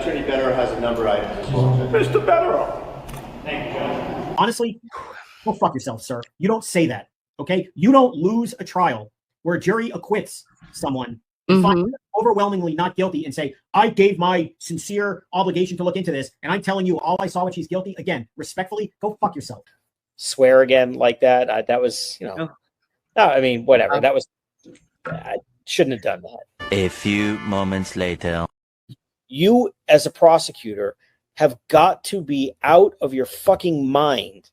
Attorney Better has a number item as well. Mr. Better. Thank you, Judge. Honestly, go fuck yourself, sir. You don't say that, okay? You don't lose a trial where a jury acquits someone and finds them overwhelmingly not guilty and say, I gave my sincere obligation to look into this, and I'm telling you all I saw when she's guilty. Again, respectfully, go fuck yourself. Swear again like that. That was, no, I mean, whatever. That was, I shouldn't have done that. A few moments later. You, as a prosecutor, have got to be out of your fucking mind.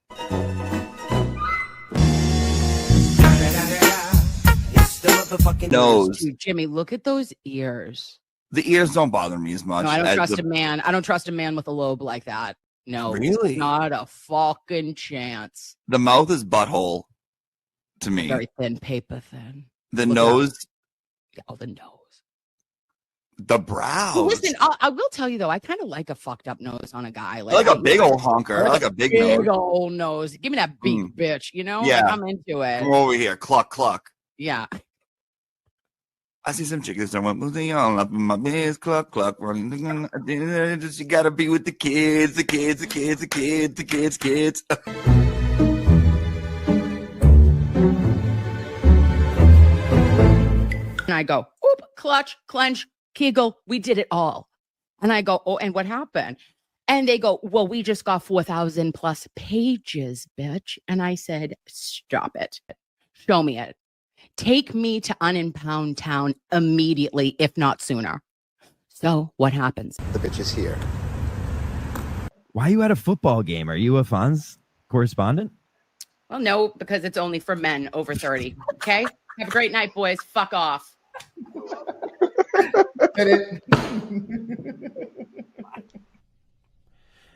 Nose. Dude, Jimmy, look at those ears. The ears don't bother me as much. No, I don't trust a man. I don't trust a man with a lobe like that. No, really, not a fucking chance. The mouth is butthole to me. Very thin, paper thin. The nose. Oh, the nose. The brows. Well, listen, I will tell you though, I kind of like a fucked up nose on a guy. Like a big old honker. I like a big nose. Old nose. Give me that big bitch. You know? Yeah. Like, I'm into it. Come over here. Cluck, cluck. Yeah. I see some chickens that went moving on up in my biz, cluck, cluck, running. You gotta be with the kids, the kids, the kids, the kids, the kids, kids. And I go, oop, clutch, clench, Kegel. We did it all. And I go, oh, and what happened? And they go, well, we just got 4,000 plus pages, bitch. And I said, stop it. Show me it. Take me to Unimpound Town immediately, if not sooner. So what happens? The bitch is here. Why are you at a football game? Are you a Fonz correspondent? Well, no, because it's only for men over 30. Okay? Have a great night, boys. Fuck off.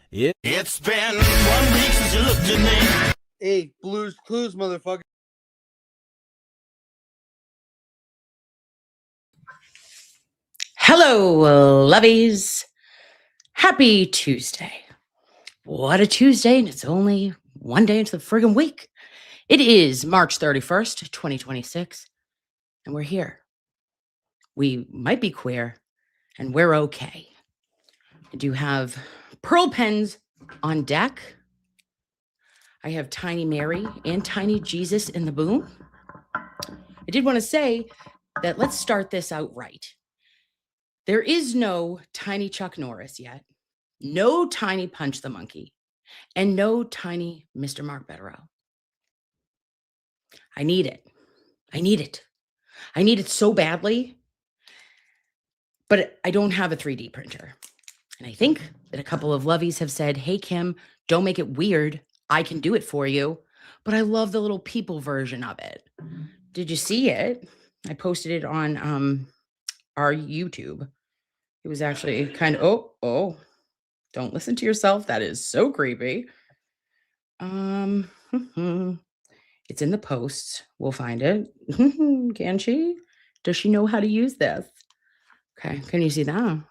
It's been 1 week since you looked at me. Hey, Blues Clues, motherfucker. Hello, lovies. Happy Tuesday. What a Tuesday, and it's only one day into the friggin' week. It is March 31st, 2026, and we're here. We might be queer, and we're okay. I do have pearl pens on deck. I have Tiny Mary and Tiny Jesus in the boom. I did want to say that let's start this out right. There is no Tiny Chuck Norris yet, no Tiny Punch the Monkey, and no Tiny Mr. Mark Betterow. I need it. I need it. I need it so badly, but I don't have a 3D printer. And I think that a couple of lovies have said, hey, Kim, don't make it weird. I can do it for you. But I love the little people version of it. Did you see it? I posted it on our YouTube. It was actually kind of, oh, don't listen to yourself. That is so creepy. It's in the posts. We'll find it. Can she? Does she know how to use this? Okay, can you see that? All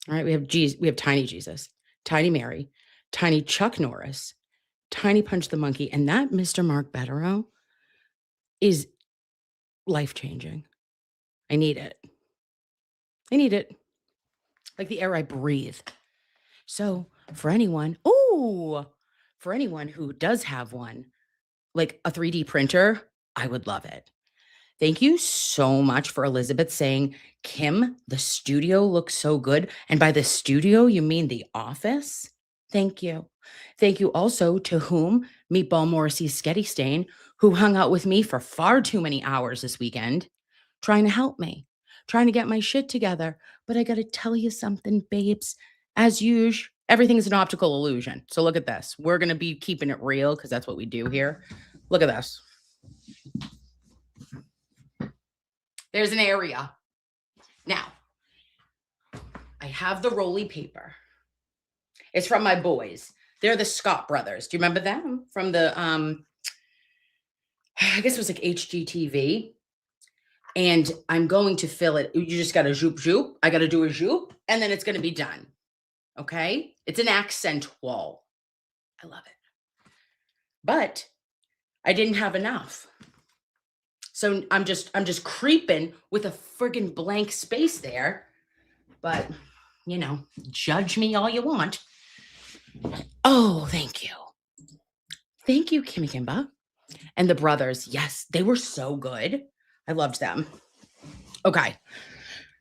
right, we have Tiny Jesus, Tiny Mary, Tiny Chuck Norris, Tiny Punch the Monkey, and that Mr. Mark Betterow is life-changing. I need it. I need it. Like the air I breathe. So for anyone who does have one, like a 3D printer, I would love it. Thank you so much for Elizabeth saying, Kim, the studio looks so good. And by the studio, you mean the office? Thank you. Thank you also to whom Meatball Morrissey Sketty Stain, who hung out with me for far too many hours this weekend, trying to help me, trying to get my shit together. But I got to tell you something, babes. As usual, everything is an optical illusion. So look at this. We're going to be keeping it real because that's what we do here. Look at this. There's an area. Now, I have the rolly paper. It's from my boys. They're the Scott brothers. Do you remember them? From the, I guess it was like HGTV. And I'm going to fill it. You just got to zoop, zoop. I got to do a zoop, and then it's going to be done. Okay? It's an accent wall. I love it. But I didn't have enough. So I'm just creeping with a friggin' blank space there. But judge me all you want. Oh, thank you. Thank you, Kimmy Kimba. And the brothers, yes, they were so good. I loved them. Okay.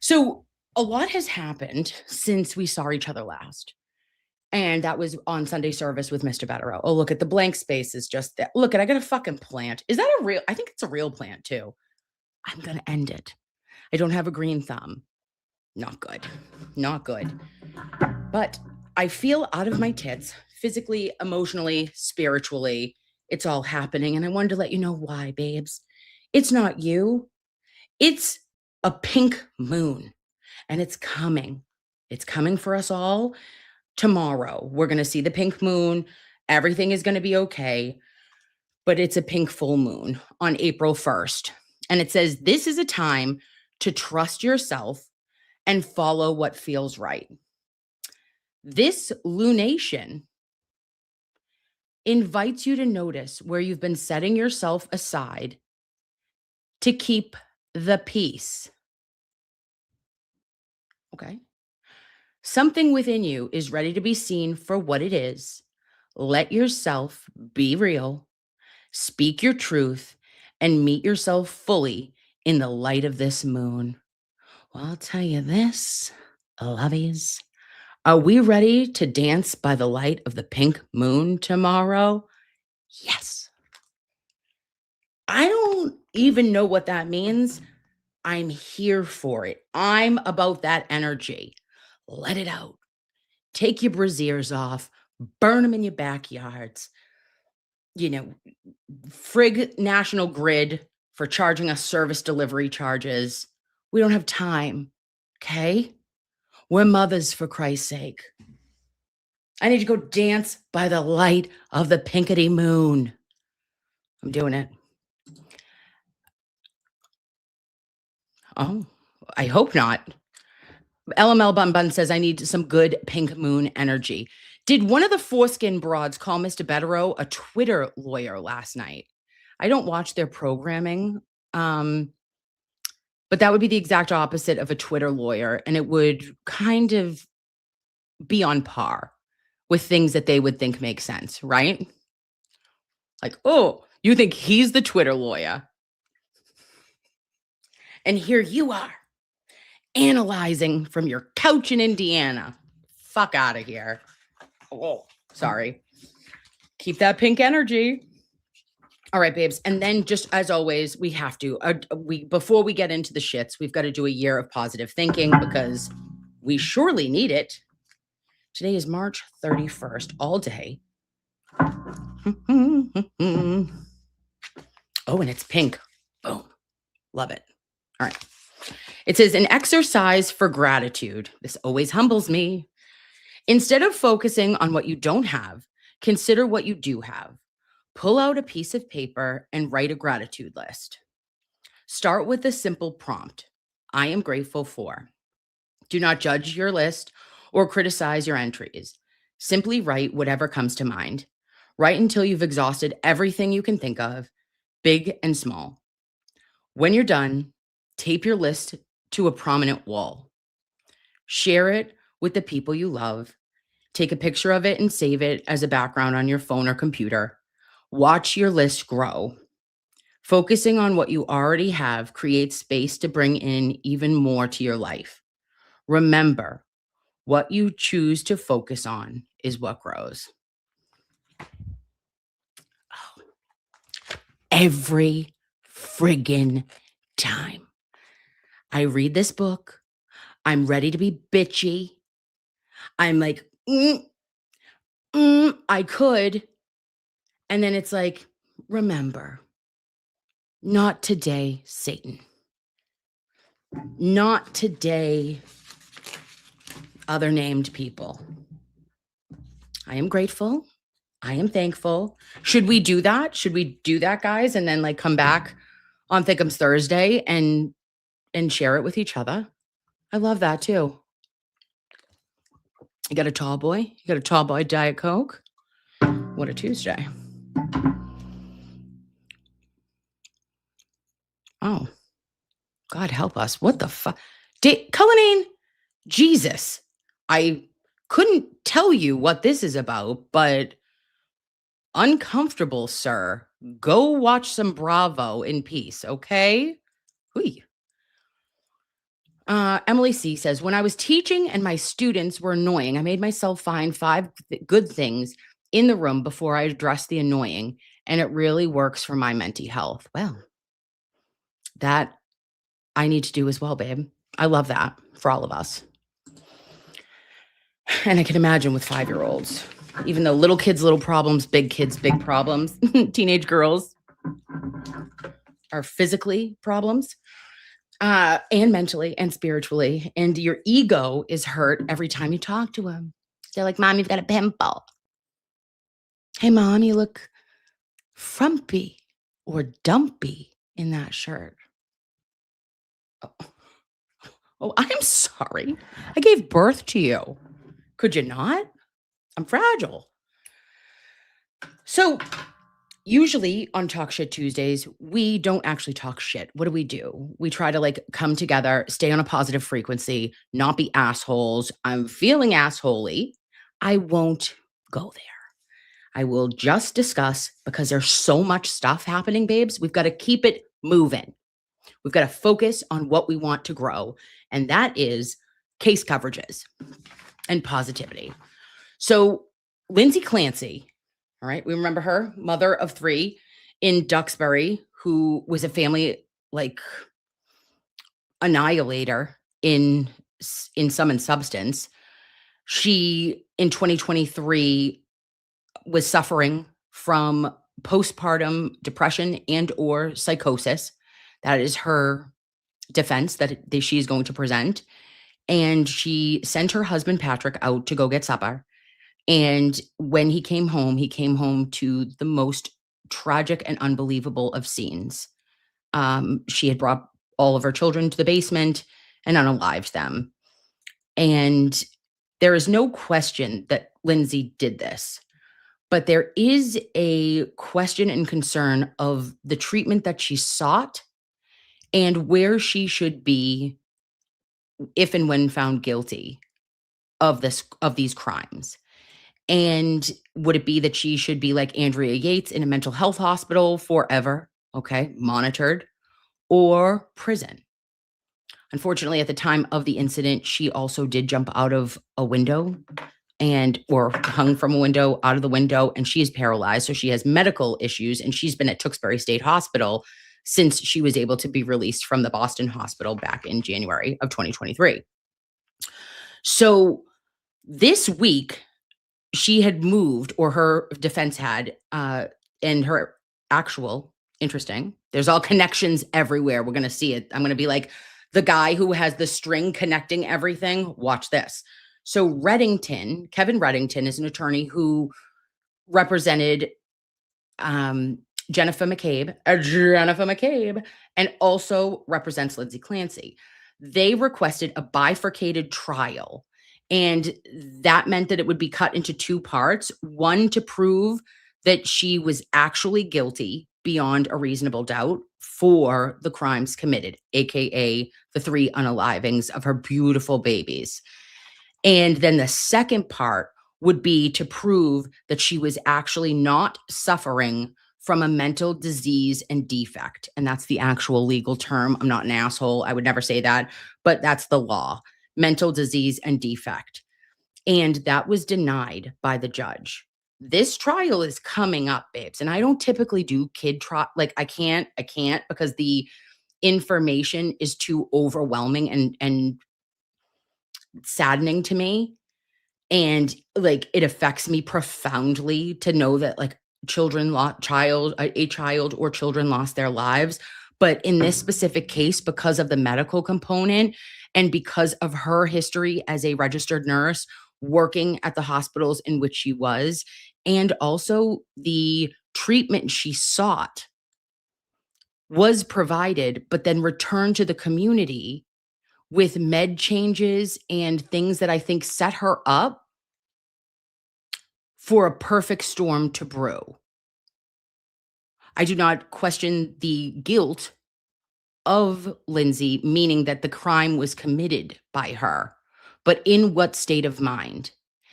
So a lot has happened since we saw each other last. And that was on Sunday service with Mr. Bettero. Oh, look at the blank spaces just there. Look, I got a fucking plant. Is that a real? I think it's a real plant too. I'm going to end it. I don't have a green thumb. Not good. Not good. But I feel out of my tits, physically, emotionally, spiritually. It's all happening. And I wanted to let you know why, babes. It's not you. It's a pink moon. And it's coming. It's coming for us all. Tomorrow, we're going to see the pink moon. Everything is going to be okay. But it's a pink full moon on April 1st. And it says, this is a time to trust yourself and follow what feels right. This lunation invites you to notice where you've been setting yourself aside to keep the peace. Okay. Something within you is ready to be seen for what it is. Let yourself be real, speak your truth, and meet yourself fully in the light of this moon. Well, I'll tell you this, lovies. Are we ready to dance by the light of the pink moon tomorrow? Yes. I don't even know what that means. I'm here for it. I'm about that energy. Let it out. Take your brassieres off. Burn them in your backyards. Frig National Grid for charging us service delivery charges. We don't have time. Okay? We're mothers, for Christ's sake. I need to go dance by the light of the pinkety moon. I'm doing it. Oh, I hope not. LML Bun Bun says, I need some good pink moon energy. Did one of the foreskin broads call Mr. Bettero a Twitter lawyer last night? I don't watch their programming, but that would be the exact opposite of a Twitter lawyer, and it would kind of be on par with things that they would think make sense, right? Like, oh, you think he's the Twitter lawyer? And here you are, analyzing from your couch in Indiana. Fuck out of here. Oh, sorry. Keep that pink energy. All right, babes. And then just as always, we have to, before we get into the shits, we've got to do a year of positive thinking because we surely need it. Today is March 31st, all day. Oh, and it's pink. Boom. Love it. All right. It says, an exercise for gratitude. This always humbles me. Instead of focusing on what you don't have, consider what you do have. Pull out a piece of paper and write a gratitude list. Start with a simple prompt. I am grateful for. Do not judge your list or criticize your entries. Simply write whatever comes to mind. Write until you've exhausted everything you can think of, big and small. When you're done, tape your list to a prominent wall. Share it with the people you love. Take a picture of it and save it as a background on your phone or computer. Watch your list grow. Focusing on what you already have creates space to bring in even more to your life. Remember, what you choose to focus on is what grows. Oh. Every friggin' time I read this book, I'm ready to be bitchy. I'm like, I could. And then it's like, remember, not today, Satan. Not today, other named people. I am grateful. I am thankful. Should we do that? Should we do that, guys? And then like come back on Thickums Thursday and share it with each other? I love that too. You got a tall boy? You got a tall boy Diet Coke? What a Tuesday. Oh, God help us. What the fuck? Cullinane, Jesus. I couldn't tell you what this is about, but uncomfortable, sir. Go watch some Bravo in peace, okay? Hui. Emily C says, when I was teaching and my students were annoying, I made myself find 5 good things in the room before I addressed the annoying, and it really works for my mental health. Well, that I need to do as well, babe. I love that for all of us. And I can imagine with 5-year-olds, even though little kids, little problems, big kids, big problems, teenage girls are physically problems. And mentally and spiritually. And your ego is hurt every time you talk to them. They're like, Mom, you've got a pimple. Hey, Mom, you look frumpy or dumpy in that shirt. Oh, I'm sorry. I gave birth to you. Could you not? I'm fragile. So usually on Talk Shit Tuesdays, we don't actually talk shit. What do? We try to come together, stay on a positive frequency, not be assholes. I'm feeling assholey. I won't go there. I will just discuss, because there's so much stuff happening, babes. We've got to keep it moving. We've got to focus on what we want to grow. And that is case coverages and positivity. So Lindsay Clancy, all right, we remember her, mother of 3 in Duxbury, who was a family annihilator in sum and substance. She, in 2023, was suffering from postpartum depression and or psychosis. That is her defense that she is going to present. And she sent her husband, Patrick, out to go get supper. And when he came home to the most tragic and unbelievable of scenes. She had brought all of her children to the basement and unalived them. And there is no question that Lindsay did this. But there is a question and concern of the treatment that she sought and where she should be if and when found guilty of these crimes. And would it be that she should be like Andrea Yates in a mental health hospital forever, okay, monitored, or prison? Unfortunately, at the time of the incident, she also did jump out of a window or hung from a window, out of the window, and she is paralyzed. So she has medical issues, and she's been at Tewksbury State Hospital since she was able to be released from the Boston hospital back in January of 2023. So this week, she had moved, or her defense had, and her actual, interesting, there's all connections everywhere. We're going to see it. I'm going to be like the guy who has the string connecting everything. Watch this. So Kevin Reddington is an attorney who represented Jennifer McCabe, and also represents Lindsay Clancy. They requested a bifurcated trial. And that meant that it would be cut into 2 parts. One, to prove that she was actually guilty beyond a reasonable doubt for the crimes committed, aka the 3 unalivings of her beautiful babies. And then the second part would be to prove that she was actually not suffering from a mental disease and defect. And that's the actual legal term. I'm not an asshole. I would never say that, but that's the law. Mental disease and defect. And that was denied by the judge. This trial is coming up, babes. And I don't typically do kid trial. I can't because the information is too overwhelming and saddening to me. And it affects me profoundly to know that a child or children lost their lives. But in this specific case, because of the medical component and because of her history as a registered nurse working at the hospitals in which she was, and also the treatment she sought was provided, but then returned to the community with med changes and things that I think set her up for a perfect storm to brew. I do not question the guilt of Lindsay, meaning that the crime was committed by her. but in what state of mind?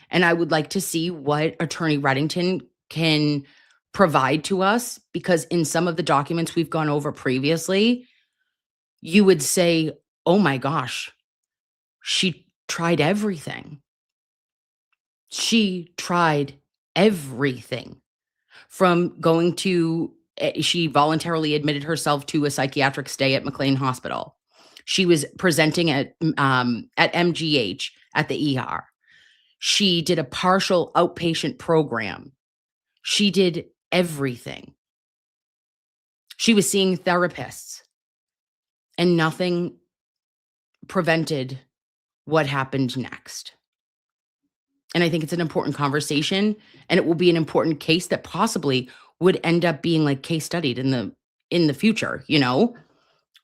And I would like to see what Attorney Reddington can provide to us, because in some of the documents we've gone over previously, you would say, oh my gosh, she tried everything. She tried everything, from going to, she voluntarily admitted herself to a psychiatric stay at McLean Hospital. She was presenting at MGH at the ER. She did a partial outpatient program. She did everything. She was seeing therapists, and nothing prevented what happened next. And I think it's an important conversation, and it will be an important case that possibly would end up being like case studied in the future, you know,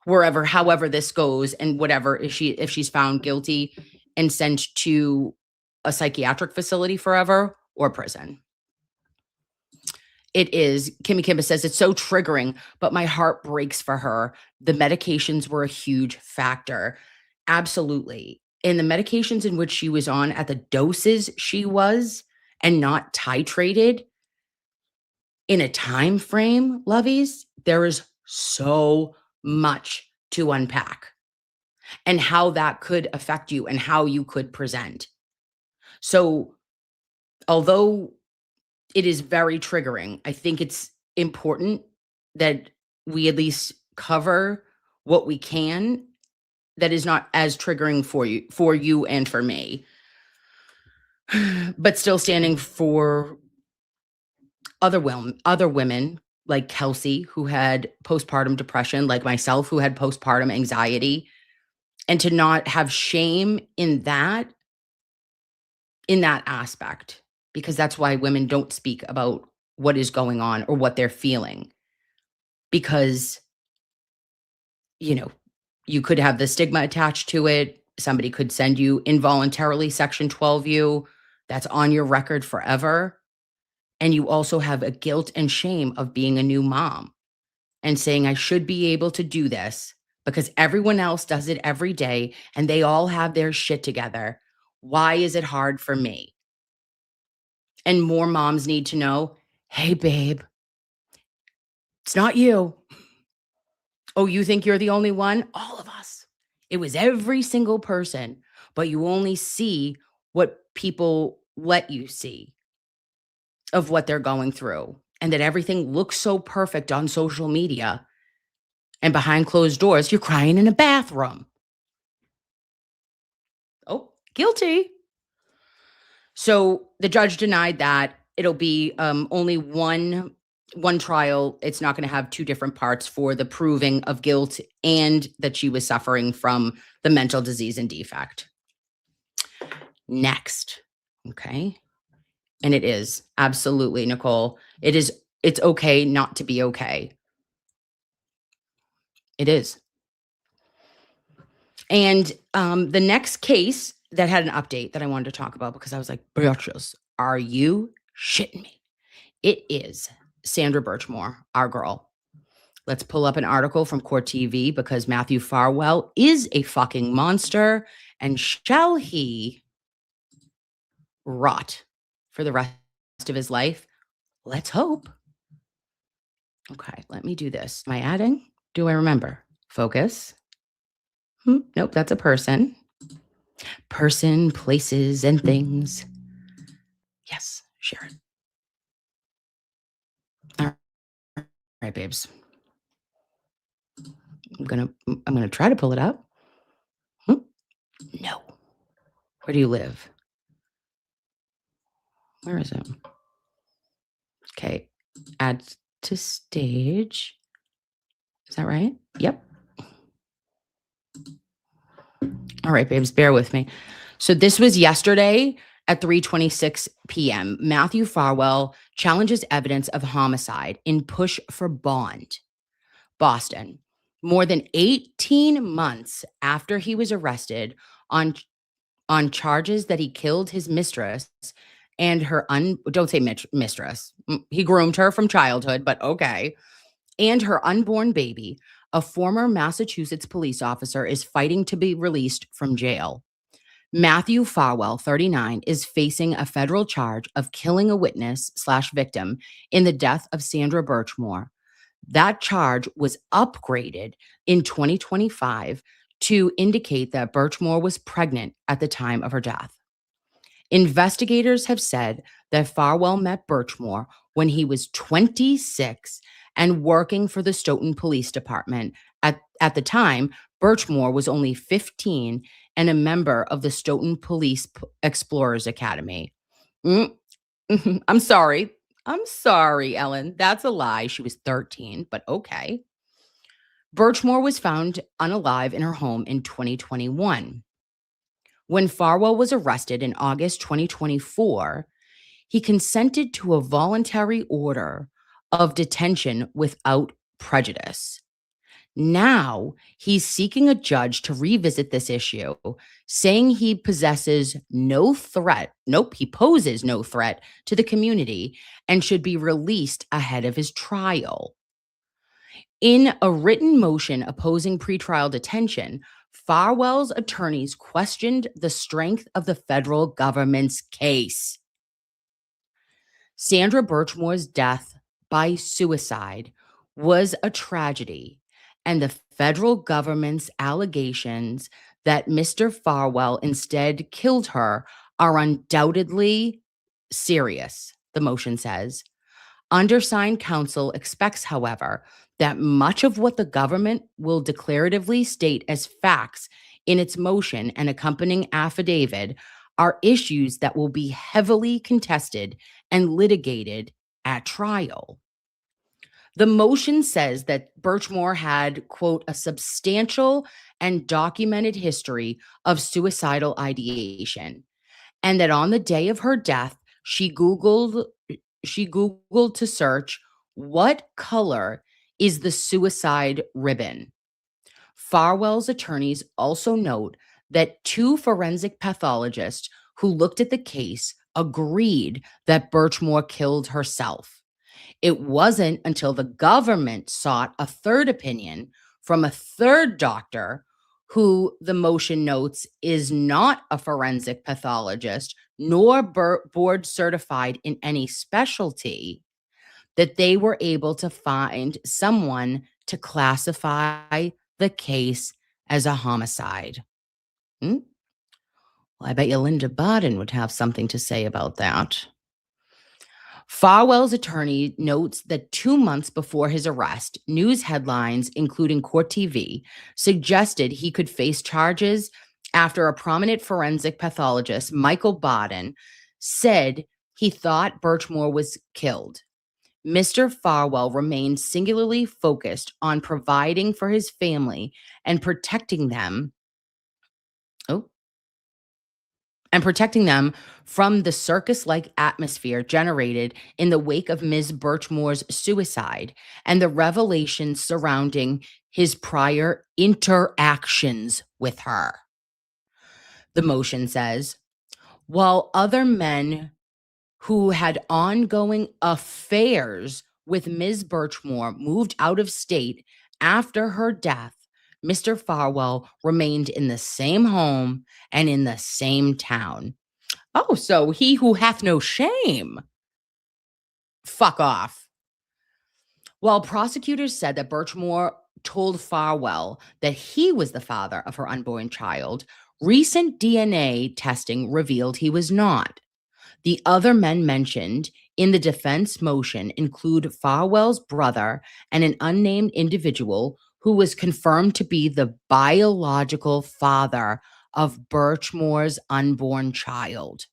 wherever, however this goes, and whatever, if she's found guilty and sent to a psychiatric facility forever or prison. It is, Kimmy Kimba says, it's so triggering, but my heart breaks for her. The medications were a huge factor. Absolutely. And the medications in which she was on at the doses she was, and not titrated in a time frame, lovies, there is so much to unpack, and how that could affect you and how you could present. So although it is very triggering, I think it's important that we at least cover what we can that is not as triggering for you and for me, but still standing for other women like Kelsey, who had postpartum depression, like myself, who had postpartum anxiety, and to not have shame in that aspect, because that's why women don't speak about what is going on or what they're feeling, because, you know, you could have the stigma attached to it. Somebody could send you involuntarily Section 12U. That's on your record forever. And you also have a guilt and shame of being a new mom and saying, I should be able to do this because everyone else does it every day and they all have their shit together. Why is it hard for me? And more moms need to know, hey, babe, it's not you. Oh, you think you're the only one? All of us. It was every single person, but you only see what people let you see of what they're going through, and that everything looks so perfect on social media, and behind closed doors, you're crying in a bathroom. Oh, guilty. So the judge denied that. It'll be only one trial. It's not going to have two different parts for the proving of guilt and that she was suffering from the mental disease and defect. Next. Okay. And it is absolutely, Nicole. It's okay not to be okay. It is. And the next case that had an update that I wanted to talk about, because I was like, bitches, are you shitting me? It is Sandra Birchmore, our girl. Let's pull up an article from Court TV, because Matthew Farwell is a fucking monster, and shall he rot for the rest of his life? Let's hope. Okay, let me do this. Am I adding? Do I remember? Focus. Nope, that's a person. Person, places, and things. Yes, Sharon. All right, babes. I'm gonna try to pull it up. No. Where do you live? Where is it? Okay. Add to stage. Is that right? Yep. All right, babes, bear with me. So this was yesterday at 3:26 p.m. Matthew Farwell challenges evidence of homicide in push for bond. Boston. More than 18 months after he was arrested on charges that he killed his mistress and her don't say mistress. He groomed her from childhood, but okay. And her unborn baby, a former Massachusetts police officer is fighting to be released from jail. Matthew Farwell, 39, is facing a federal charge of killing a witness/victim in the death of Sandra Birchmore. That charge was upgraded in 2025 to indicate that Birchmore was pregnant at the time of her death. Investigators have said that Farwell met Birchmore when he was 26 and working for the Stoughton Police Department. At the time, Birchmore was only 15 and a member of the Stoughton Police Explorers Academy. I'm sorry. I'm sorry, Ellen. That's a lie. She was 13, but okay. Birchmore was found unalive in her home in 2021. When Farwell was arrested in August 2024, he consented to a voluntary order of detention without prejudice. Now he's seeking a judge to revisit this issue, saying he possesses no threat. Nope, he poses no threat to the community and should be released ahead of his trial. In a written motion opposing pretrial detention, Farwell's attorneys questioned the strength of the federal government's case. Sandra Birchmore's death by suicide was a tragedy, and the federal government's allegations that Mr. Farwell instead killed her are undoubtedly serious, the motion says. Undersigned counsel expects, however, that much of what the government will declaratively state as facts in its motion and accompanying affidavit are issues that will be heavily contested and litigated at trial. The motion says that Birchmore had, quote, a substantial and documented history of suicidal ideation, and that on the day of her death, she Googled to search, what color is the suicide ribbon? Farwell's attorneys also note that 2 forensic pathologists who looked at the case agreed that Birchmore killed herself. It wasn't until the government sought a third opinion from a third doctor, who the motion notes is not a forensic pathologist nor board certified in any specialty, that they were able to find someone to classify the case as a homicide. Well, I bet you Linda Baden would have something to say about that. Farwell's attorney notes that 2 months before his arrest, news headlines, including Court TV, suggested he could face charges after a prominent forensic pathologist, Michael Baden, said he thought Birchmore was killed. Mr. Farwell remained singularly focused on providing for his family and protecting them from the circus-like atmosphere generated in the wake of Ms. Birchmore's suicide and the revelations surrounding his prior interactions with her. The motion says, while other men who had ongoing affairs with Ms. Birchmore moved out of state after her death, Mr. Farwell remained in the same home and in the same town. Oh, so he who hath no shame. Fuck off. While prosecutors said that Birchmore told Farwell that he was the father of her unborn child, recent DNA testing revealed he was not. The other men mentioned in the defense motion include Farwell's brother and an unnamed individual who was confirmed to be the biological father of Birchmore's unborn child.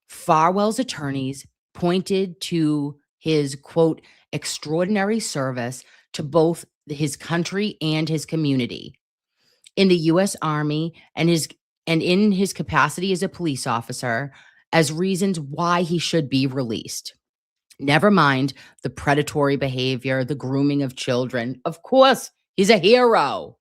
Farwell's attorneys pointed to his, quote, extraordinary service to both his country and his community in the U.S. Army and in his capacity as a police officer as reasons why he should be released. Never mind the predatory behavior, the grooming of children. Of course, he's a hero.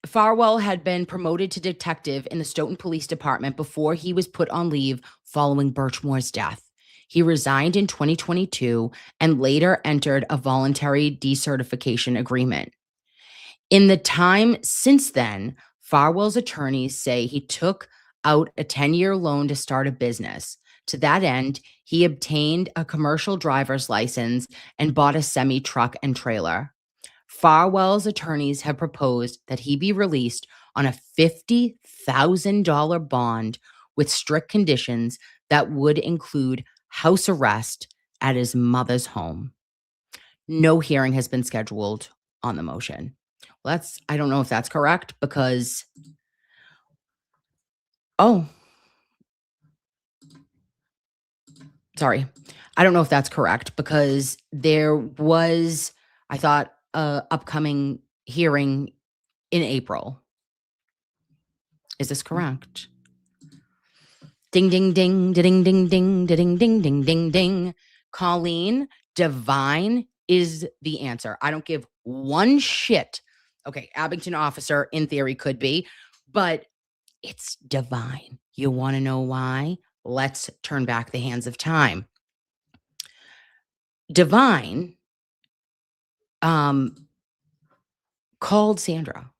Farwell had been promoted to detective in the Stoughton Police Department before he was put on leave following Birchmore's death. He resigned in 2022 and later entered a voluntary decertification agreement. In the time since then, Farwell's attorneys say he took out a 10-year loan to start a business. To that end, he obtained a commercial driver's license and bought a semi-truck and trailer. Farwell's attorneys have proposed that he be released on a $50,000 bond with strict conditions that would include house arrest at his mother's home. No hearing has been scheduled on the motion. Well, I don't know if that's correct because, sorry. I don't know if that's correct because there was, I thought, a upcoming hearing in April. Is this correct? Ding, ding, ding, ding, ding, ding, ding, ding, ding, ding, ding. Colleen, divine is the answer. I don't give one shit. Okay, Abington officer in theory could be, but it's divine. You want to know why? Let's turn back the hands of time. Divine called Sandra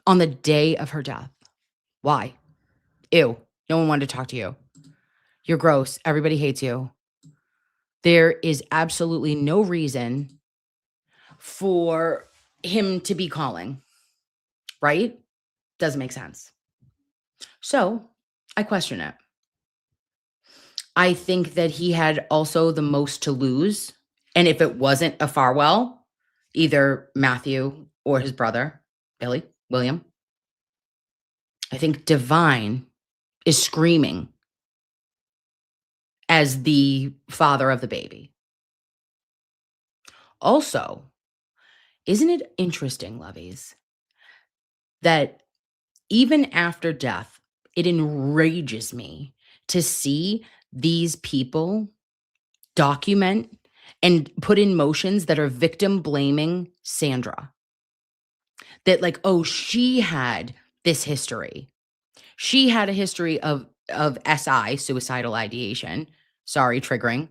on the day of her death. Why? Ew, no one wanted to talk to you. You're gross. Everybody hates you. There is absolutely no reason for him to be calling, right? Doesn't make sense. So I question it. I think that he had also the most to lose. And if it wasn't a Farwell, either Matthew or his brother, William, I think Divine is screaming as the father of the baby. Also, isn't it interesting, lovies, that even after death, it enrages me to see these people document and put in motions that are victim blaming Sandra. That like, oh, she had this history. She had a history of SI, suicidal ideation. Sorry, triggering.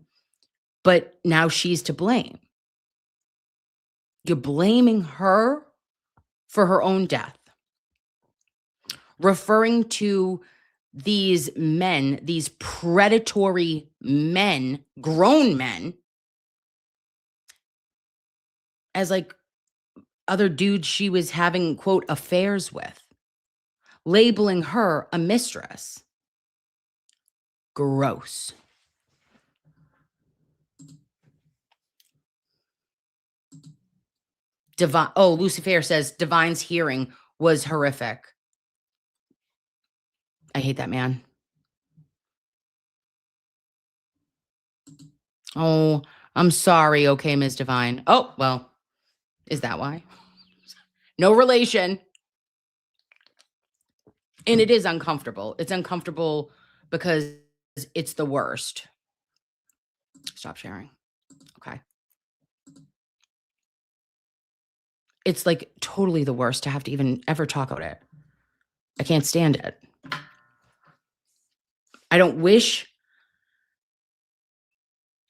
But now she's to blame. You're blaming her for her own death. Referring to these men, these predatory men, grown men, as like other dudes she was having, quote, affairs with, labeling her a mistress. Gross. Lucifer says Divine's hearing was horrific. I hate that man. Oh, I'm sorry. Okay, Ms. Divine. Oh, well, is that why? No relation. And it is uncomfortable. It's uncomfortable because it's the worst. Stop sharing. Okay. It's like totally the worst to have to even ever talk about it. I can't stand it. I don't wish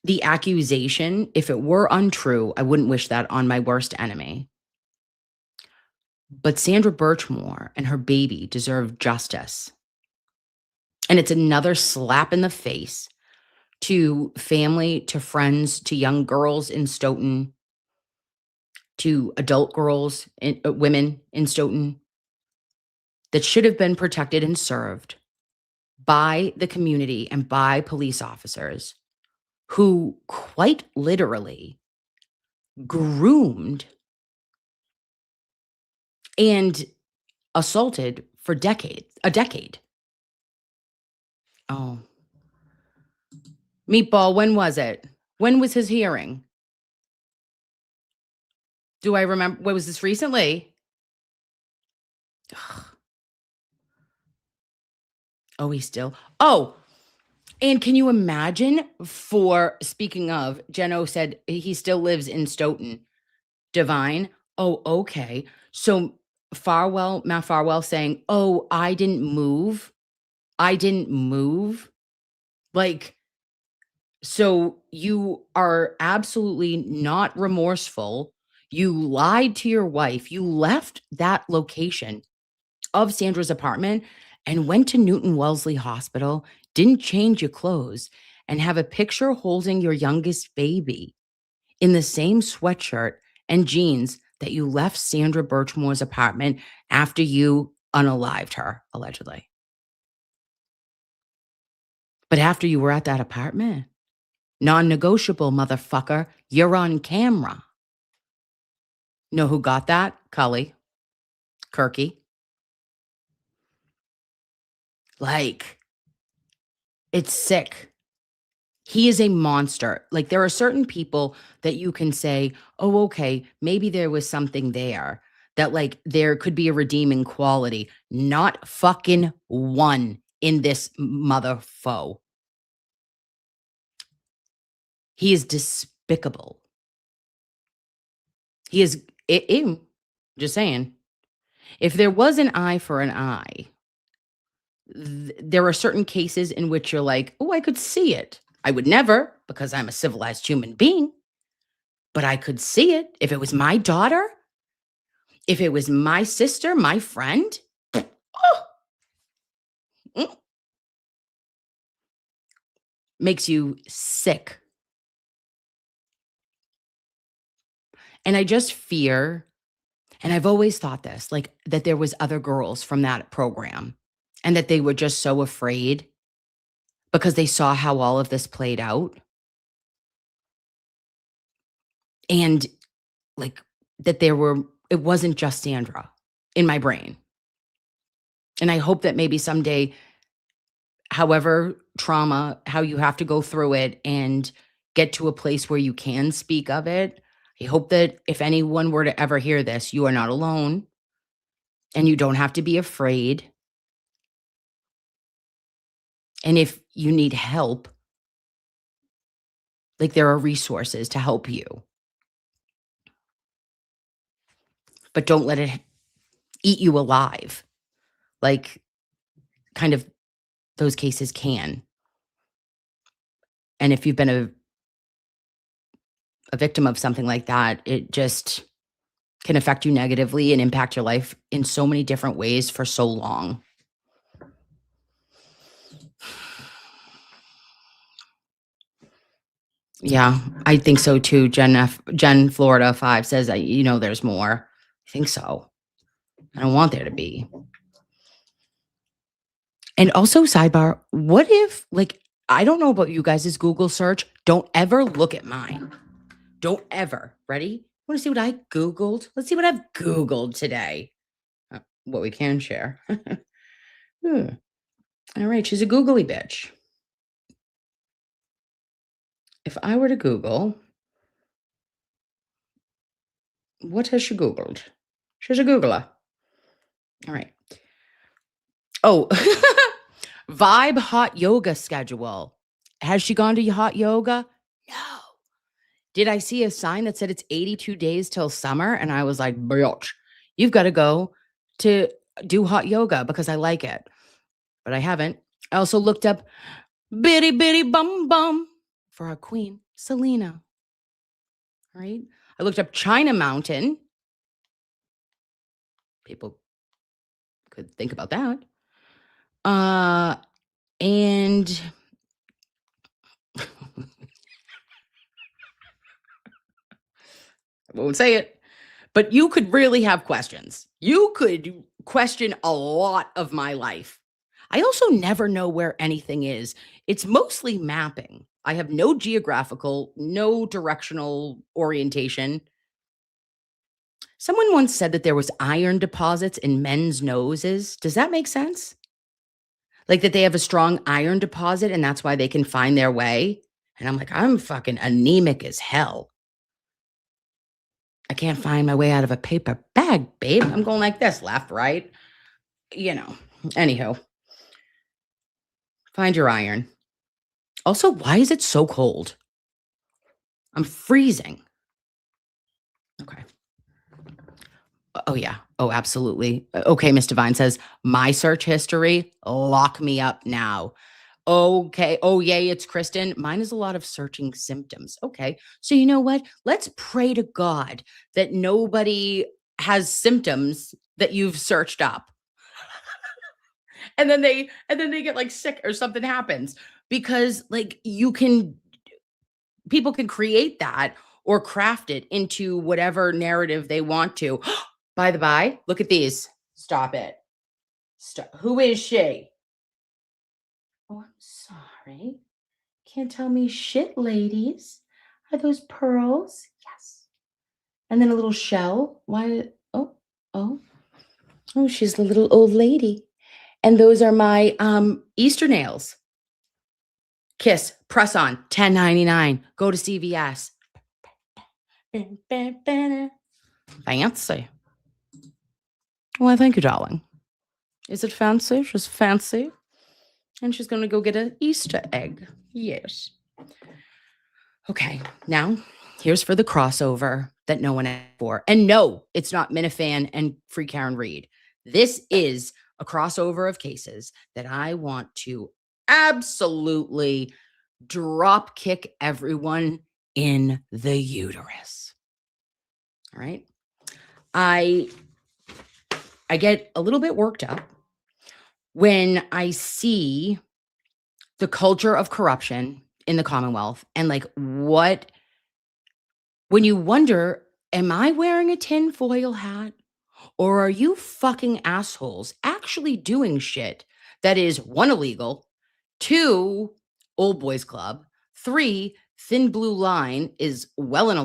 the accusation, if it were untrue, I wouldn't wish that on my worst enemy. But Sandra Birchmore and her baby deserve justice. And it's another slap in the face to family, to friends, to young girls in Stoughton, to adult girls, women in Stoughton, that should have been protected and served by the community and by police officers who quite literally groomed and assaulted for a decade. Oh. Meatball, when was it? When was his hearing? Do I remember? What was this recently? Ugh. Oh, he's still. Oh, and can you imagine speaking of, Jeno said he still lives in Stoughton. Divine. Oh, okay. So Matt Farwell saying, oh, I didn't move. Like, so you are absolutely not remorseful. You lied to your wife. You left that location of Sandra's apartment and went to Newton Wellesley Hospital, didn't change your clothes, and have a picture holding your youngest baby in the same sweatshirt and jeans that you left Sandra Birchmore's apartment after you unalived her, allegedly. But after you were at that apartment, non-negotiable, motherfucker, you're on camera. Know who got that? Cully. Kirky. Like, it's sick. He is a monster. Like, there are certain people that you can say, oh, okay, maybe there was something there that, like, there could be a redeeming quality. Not fucking one in this mother foe. He is despicable. He is, just saying, if there was an eye for an eye, there are certain cases in which you're like, oh, I could see it. I would never, because I'm a civilized human being, but I could see it. If it was my daughter, if it was my sister, my friend, makes you sick. And I just fear, and I've always thought this, like that there was other girls from that program and that they were just so afraid because they saw how all of this played out. And like that it wasn't just Sandra in my brain. And I hope that maybe someday, however trauma, how you have to go through it and get to a place where you can speak of it. I hope that if anyone were to ever hear this, you are not alone and you don't have to be afraid. And if you need help, like there are resources to help you. But don't let it eat you alive. Like kind of those cases can. And if you've been a victim of something like that, it just can affect you negatively and impact your life in so many different ways for so long. Yeah, I think so too. Jen Florida 5 says, there's more. I think so. I don't want there to be. And also, sidebar, what if, like, I don't know about you guys' Google search. Don't ever look at mine. Don't ever. Ready? Want to see what I Googled? Let's see what I've Googled today. What we can share. All right, she's a googly bitch. If I were to Google, what has she Googled? She's a Googler. All right. Oh, Vibe hot yoga schedule. Has she gone to hot yoga? No. Did I see a sign that said it's 82 days till summer? And I was like, bitch, you've got to go to do hot yoga because I like it. But I haven't. I also looked up bitty bitty bum bum for our queen, Selena. All right. I looked up China Mountain. People could think about that. And I won't say it, but you could really have questions. You could question a lot of my life. I also never know where anything is. It's mostly mapping. I have no geographical, no directional orientation. Someone once said that there was iron deposits in men's noses. Does that make sense? Like that they have a strong iron deposit and that's why they can find their way. And I'm like, I'm fucking anemic as hell. I can't find my way out of a paper bag, babe. I'm going like this, left, right. Anywho. Find your iron. Also, why is it so cold? I'm freezing. Okay. Oh, yeah. Oh, absolutely. Okay, Miss Divine says, my search history, lock me up now. Okay. Oh, yay, it's Kristen. Mine is a lot of searching symptoms. Okay. So you know what? Let's pray to God that nobody has symptoms that you've searched up. And then they get like sick or something happens because like people can create that or craft it into whatever narrative they want to. By the by, look at these. Stop it. Stop. Who is she? Oh, I'm sorry. Can't tell me shit, ladies. Are those pearls? Yes. And then a little shell. Why? Oh, oh, oh, she's the little old lady. And those are my Easter nails. Kiss, press on, $10.99. Go to CVS. Fancy. Why, thank you, darling. Is it fancy? She's fancy. And she's going to go get an Easter egg. Yes. Okay, now here's for the crossover that no one asked for. And no, it's not Minifan and Free Karen Reed. This is a crossover of cases that I want to absolutely drop kick everyone in the uterus. All right. I get a little bit worked up when I see the culture of corruption in the Commonwealth and like when you wonder, am I wearing a tinfoil hat? Or are you fucking assholes actually doing shit that is 1, illegal, 2, old boys club, 3, thin blue line is well and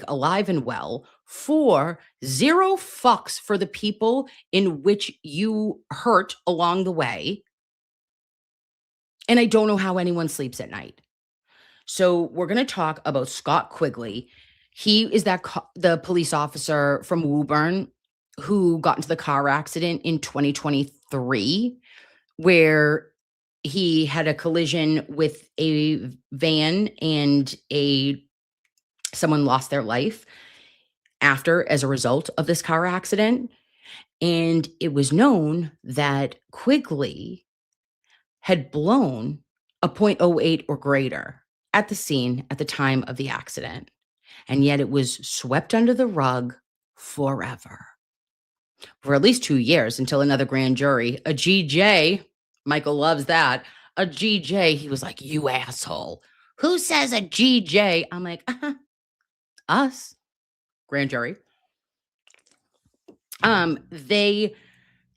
alive and well, 4, 0 fucks for the people in which you hurt along the way. And I don't know how anyone sleeps at night. So we're going to talk about Scott Quigley. He is the police officer from Woburn who got into the car accident in 2023, where he had a collision with a van and someone lost their life as a result of this car accident. And it was known that Quigley had blown a .08 or greater at the scene at the time of the accident. And yet it was swept under the rug forever. For at least 2 years until another grand jury, a GJ, Michael loves that, a GJ, he was like, you asshole. Who says a GJ? I'm like, us, grand jury. They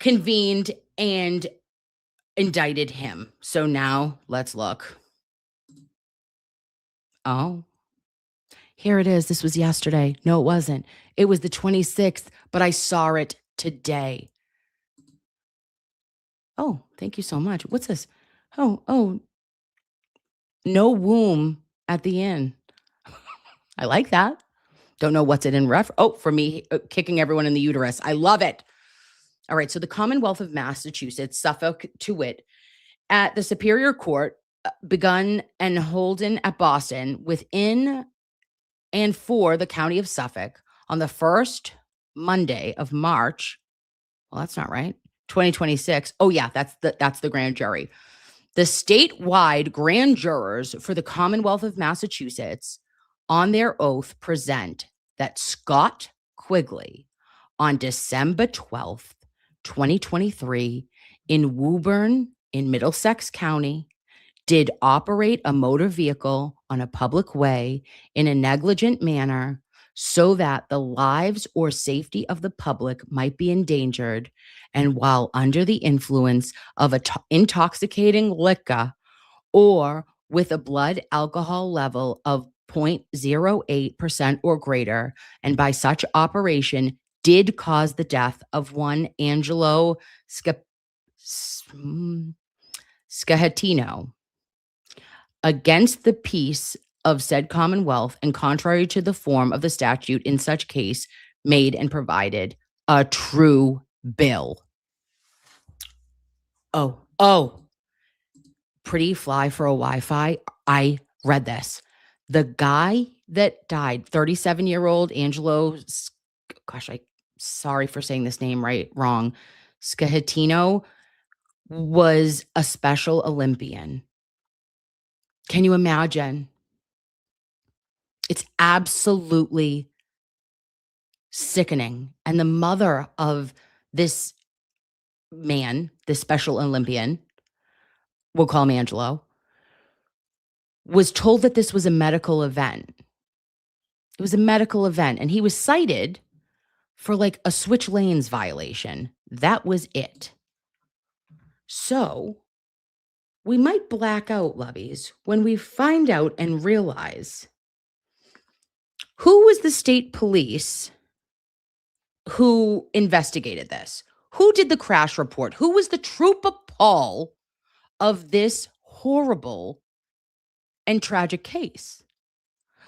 convened and indicted him. So now let's look. Oh, here it is. This was yesterday. No, it wasn't. It was the 26th, but I saw it today. Oh, thank you so much. What's this? Oh, no womb at the end. I like that. Don't know what's it in ref. Oh, for me, kicking everyone in the uterus. I love it. All right. So the Commonwealth of Massachusetts, Suffolk to wit, at the Superior Court, begun and holden at Boston within and for the county of Suffolk on the first Monday of March. Well, that's not right. 2026. Oh yeah, that's the grand jury. The statewide grand jurors for the Commonwealth of Massachusetts on their oath present that Scott Quigley on December 12th, 2023 in Woburn in Middlesex County did operate a motor vehicle on a public way in a negligent manner so that the lives or safety of the public might be endangered, and while under the influence of intoxicating liquor or with a blood alcohol level of 0.08% or greater, and by such operation did cause the death of one Angelo Scahetino against the peace of said Commonwealth and contrary to the form of the statute in such case made and provided a true bill. Oh, pretty fly for a Wi-Fi. I read this. The guy that died, 37-year-old Angelo, sorry for saying this name wrong, Scahetino, was a Special Olympian Can you imagine? It's absolutely sickening. And the mother of this man, this Special Olympian, we'll call him Angelo, was told that this was a medical event. It was a medical event, and he was cited for like a switch lanes violation. That was it. So we might black out, lovies, when we find out and realize who was the state police who investigated this? Who did the crash report? Who was the trooper Paul of this horrible and tragic case?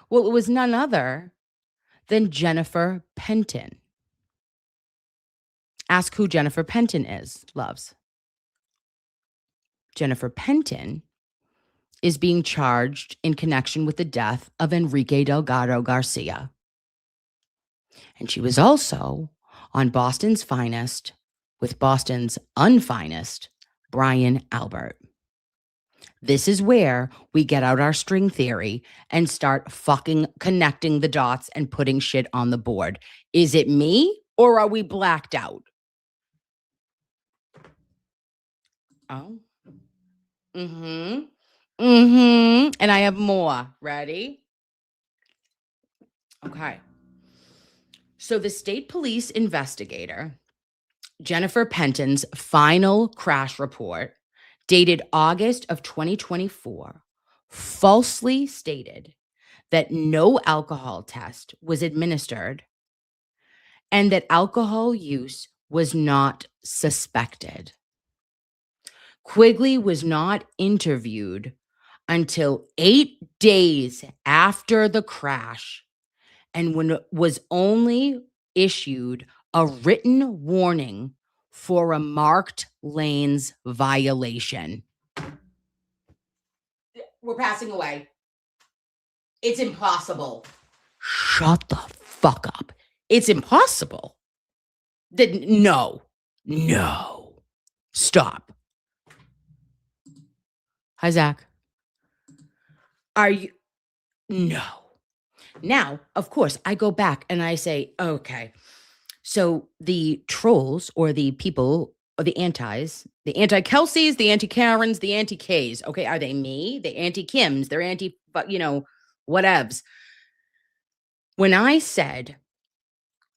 Well, it was none other than Jennifer Penton. Ask who Jennifer Penton is, loves. Jennifer Penton is being charged in connection with the death of Enrique Delgado Garcia. And she was also on Boston's Finest with Boston's unfinest, Brian Albert. This is where we get out our string theory and start fucking connecting the dots and putting shit on the board. Is it me or are we blacked out? Oh. And I have more. Ready? Okay. So the state police investigator, Jennifer Penton's final crash report, dated August of 2024, falsely stated that no alcohol test was administered and that alcohol use was not suspected. Quigley was not interviewed until 8 days after the crash and when it was only issued a written warning for a marked lanes violation. We're passing away. It's impossible. Shut the fuck up. It's impossible. No. Stop. Hi, Zach. Are you? No. Now, of course, I go back and I say, okay, so the trolls or the people or the anti-Kelseys, the anti-Karens, the anti-Ks, okay, are they me? The anti-Kims, they're anti, whatevs. When I said,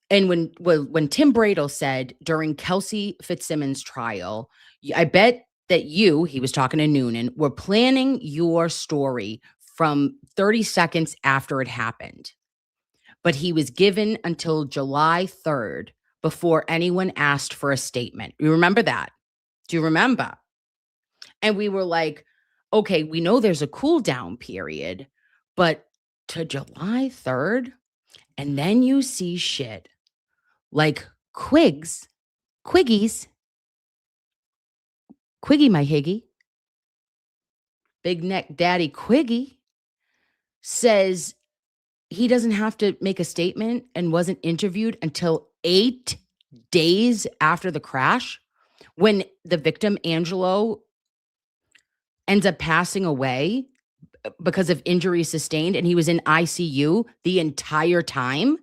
and when Tim Bradle said during Kelsey Fitzsimmons' trial, I bet that he was talking to Noonan, were planning your story from 30 seconds after it happened. But he was given until July 3rd before anyone asked for a statement. You remember that? Do you remember? And we were like, okay, we know there's a cool down period, but to July 3rd, and then you see shit like Quiggy, my higgy, big neck daddy Quiggy, says he doesn't have to make a statement and wasn't interviewed until 8 days after the crash, when the victim, Angelo, ends up passing away because of injuries sustained, and he was in ICU the entire time.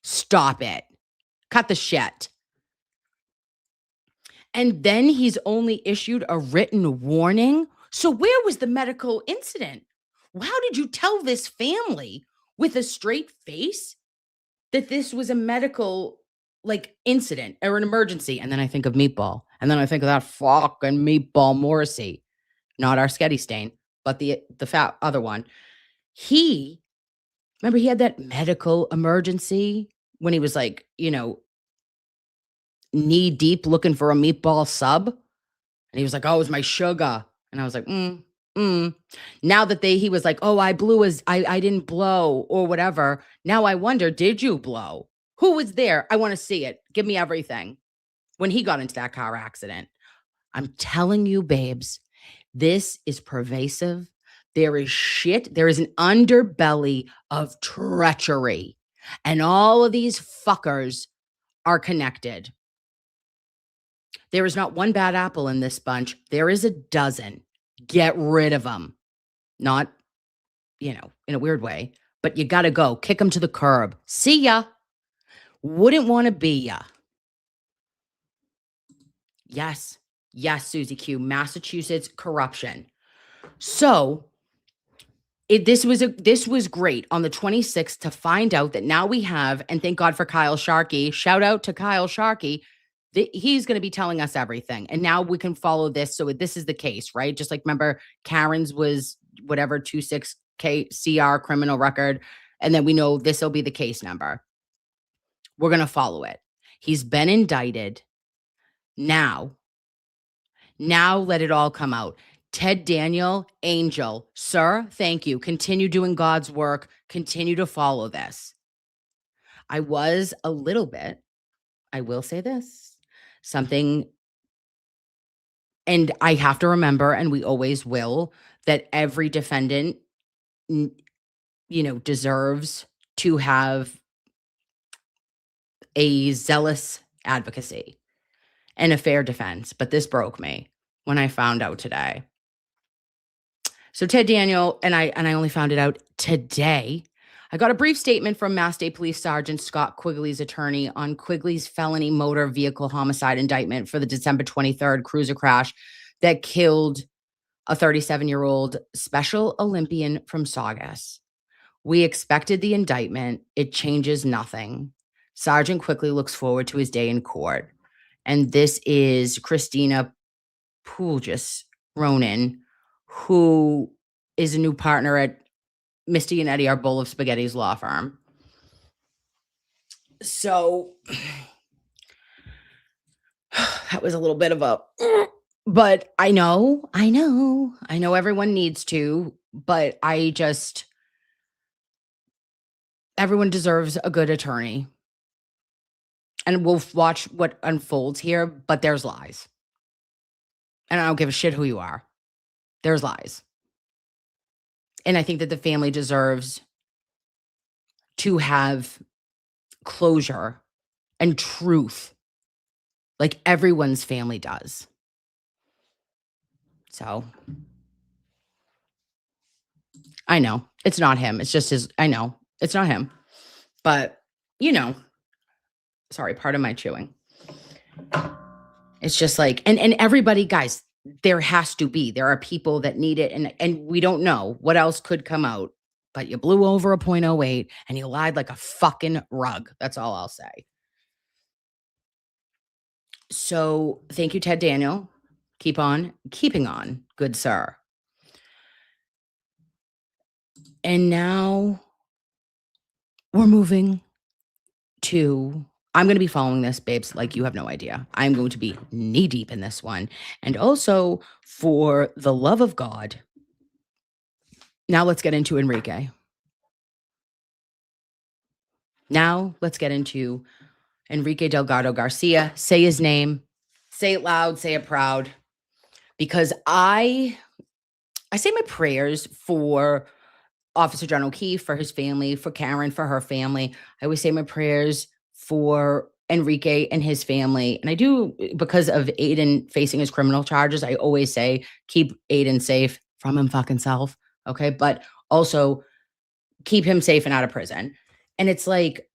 Stop it. Cut the shit. And then he's only issued a written warning. So where was the medical incident? How did you tell this family with a straight face that this was a medical incident or an emergency? And then I think of Meatball. And then I think of that fucking Meatball Morrissey, not our Sketty Stain, but the fat other one. Remember he had that medical emergency when he was knee deep looking for a meatball sub. And he was like, oh, it was my sugar. And I was like, Now that he was like, oh, I didn't blow or whatever. Now I wonder, did you blow? Who was there? I want to see it. Give me everything. When he got into that car accident. I'm telling you, babes, this is pervasive. There is shit. There is an underbelly of treachery. And all of these fuckers are connected. There is not one bad apple in this bunch. There is a dozen. Get rid of them. Not, in a weird way, but you got to go. Kick them to the curb. See ya. Wouldn't want to be ya. Yes. Yes, Susie Q. Massachusetts corruption. So this was great on the 26th to find out that now we have, and thank God for Kyle Sharkey. Shout out to Kyle Sharkey. He's going to be telling us everything. And now we can follow this. So this is the case, right? Just like, remember, Karen's was whatever 26K CR criminal record. And then we know this will be the case number. We're going to follow it. He's been indicted. Now let it all come out. Ted Daniel, angel, sir, thank you. Continue doing God's work. Continue to follow this. I was a little bit, I will say this, something, and I have to remember, and we always will, that every defendant, deserves to have a zealous advocacy and a fair defense. But this broke me when I found out today. So Ted Daniel, and I only found it out today. I got a brief statement from Mass State Police Sergeant Scott Quigley's attorney on Quigley's felony motor vehicle homicide indictment for the December 23rd cruiser crash that killed a 37-year-old Special Olympian from Saugus. We expected the indictment. It changes nothing. Sergeant Quigley looks forward to his day in court. And this is Christina Puljus Ronan, who is a new partner at Misty and Eddie, our bowl of spaghetti's law firm. So that was a little bit of a, but I know everyone needs to, but everyone deserves a good attorney. And we'll watch what unfolds here, but there's lies. And I don't give a shit who you are. There's lies. And I think that the family deserves to have closure and truth, like everyone's family does. So I know it's not him. It's just I know it's not him, but sorry, pardon my chewing. It's just like, and everybody, guys, there are people that need it. And we don't know what else could come out, but you blew over a .08 and you lied like a fucking rug. That's all I'll say. So thank you, Ted Daniel. Keep on keeping on, good sir. And now we're moving to, I'm going to be following this, babes, like you have no idea. I'm going to be knee deep in this one. And also, for the love of God, now let's get into Enrique. Now let's get into Enrique Delgado Garcia. Say his name. Say it loud. Say it proud. Because I say my prayers for Officer John O'Keefe, for his family, for Karen, for her family. I always say my prayers for Enrique and his family. And I do, because of Aiden facing his criminal charges, I always say, keep Aiden safe from him fucking self. Okay. But also keep him safe and out of prison. And it's like,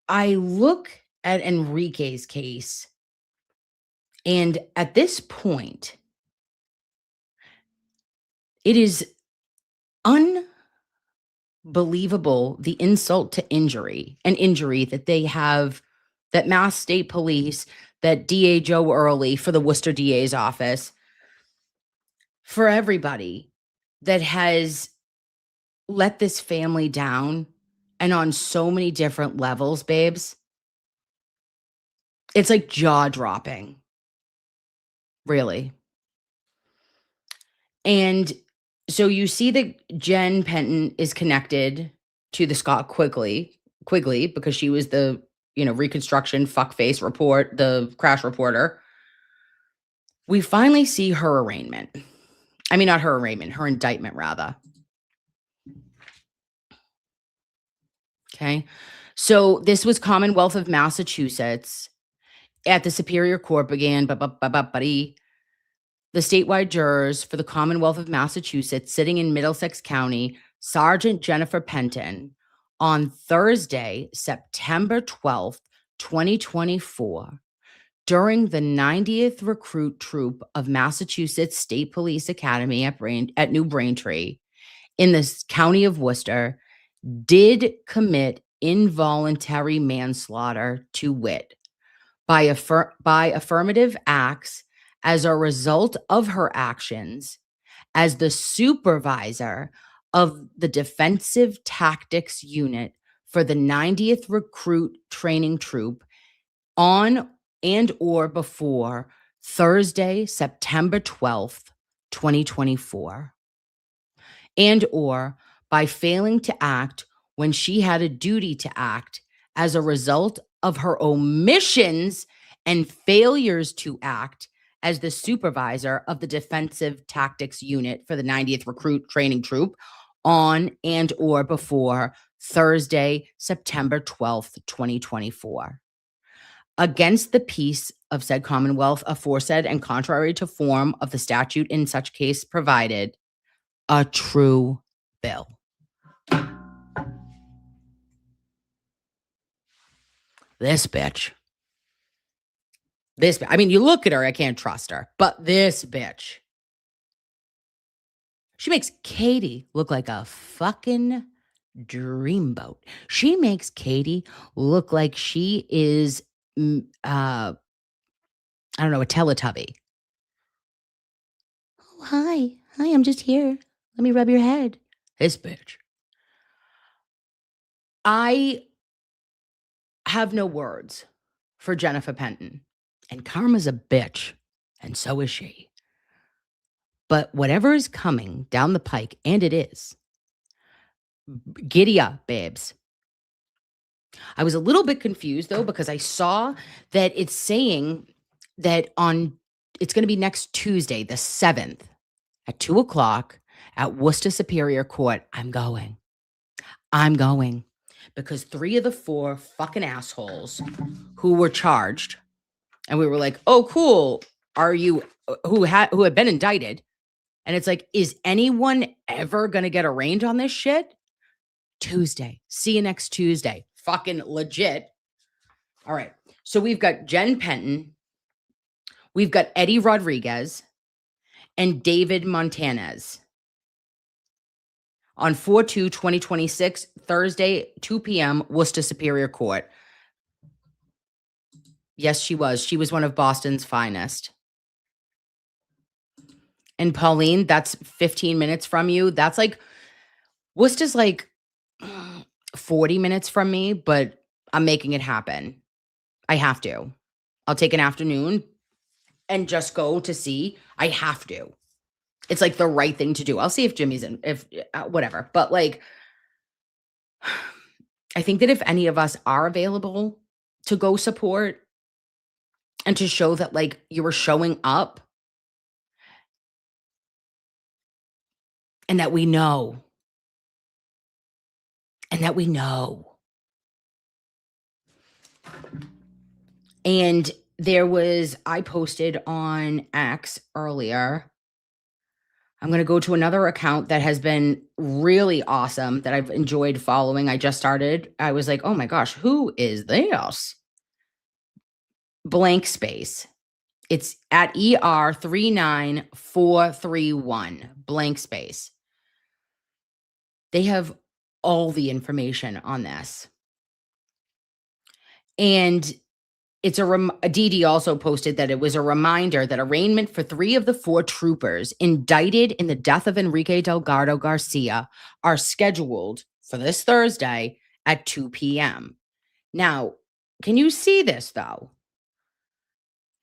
I look at Enrique's case, and at this point, it is unbelievable the insult to injury that they have, that Mass State Police, that DA Joe Early for the Worcester DA's office, for everybody that has let this family down, and on so many different levels, babes. It's like jaw-dropping. Really. And so you see that Jen Penton is connected to the Scott Quigley, because she was the, reconstruction fuckface report, the crash reporter. We finally see her arraignment. I mean, not her arraignment, her indictment, rather. Okay. So this was Commonwealth of Massachusetts. At the Superior Court began, the the statewide jurors for the Commonwealth of Massachusetts sitting in Middlesex County, Sergeant Jennifer Penton, on Thursday, September 12th, 2024, during the 90th Recruit Troop of Massachusetts State Police Academy at New Braintree in the county of Worcester, did commit involuntary manslaughter, to wit, by affirmative acts as a result of her actions as the supervisor of the Defensive Tactics Unit for the 90th Recruit Training Troop on and or before Thursday, September 12th, 2024, and or by failing to act when she had a duty to act as a result of her omissions and failures to act as the supervisor of the Defensive Tactics Unit for the 90th Recruit Training Troop on and or before Thursday, September 12th, 2024. Against the peace of said Commonwealth, aforesaid and contrary to form of the statute in such case provided, a true bill. This bitch. I mean, you look at her, I can't trust her, but this bitch. She makes Katie look like a fucking dreamboat. She makes Katie look like she is, I don't know, a Teletubby. Oh, hi, I'm just here. Let me rub your head. This bitch. I have no words for Jennifer Penton. And karma's a bitch, and so is she. But whatever is coming down the pike, and it is, giddy up, babes. I was a little bit confused, though, because I saw that it's saying that it's going to be next Tuesday, the 7th, at 2 o'clock at Worcester Superior Court. I'm going. Because 3 of the 4 fucking assholes who were charged, and we were like, oh, cool. Are you, who have been indicted? And it's like, is anyone ever going to get arraigned on this shit? Tuesday. See you next Tuesday. Fucking legit. All right. So we've got Jen Penton. We've got Eddie Rodriguez and David Montanez. On 4/2/2026, Thursday, 2 p.m., Worcester Superior Court. Yes, she was. She was one of Boston's finest. And Pauline, that's 15 minutes from you. That's like, Worcester's like 40 minutes from me, but I'm making it happen. I have to. I'll take an afternoon and just go to see. I have to. It's like the right thing to do. I'll see if Jimmy's in, if whatever. But like, I think that if any of us are available to go support and to show that like you were showing up and that we know. And I posted on X earlier. I'm going to go to another account that has been really awesome that I've enjoyed following. I just started. I was like, oh my gosh, who is this? Blank space. It's at ER39431. Blank space. They have all the information on this. And it's Dee also posted that it was a reminder that arraignment for 3 of the 4 troopers indicted in the death of Enrique Delgado Garcia are scheduled for this Thursday at 2 p.m. Now, can you see this though?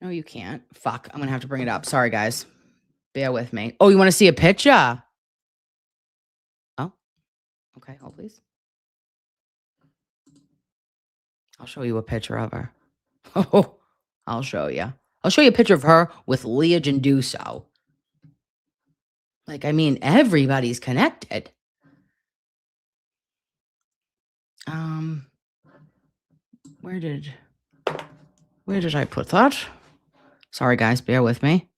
No, you can't. Fuck, I'm going to have to bring it up. Sorry, guys. Bear with me. Oh, you want to see a picture? Oh, okay. Hold, please. I'll show you a picture of her. Oh, I'll show you. I'll show you a picture of her with Leah Genduso. Like, I mean, everybody's connected. Where did I put that? Sorry, guys, bear with me.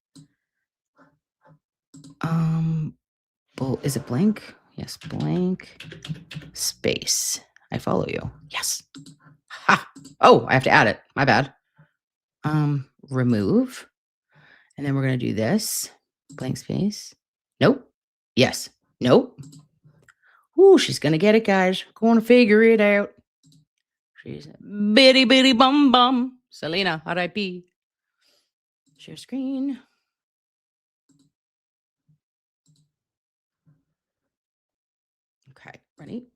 Is it blank? Yes, blank space. I follow you. Yes. Ha! Oh, I have to add it. My bad. Remove. And then we're going to do this. Blank space. Nope. Yes. Nope. Ooh, she's going to get it, guys. Going to figure it out. She's bitty bitty bum bum. Selena, R.I.P. Share screen. Okay, ready?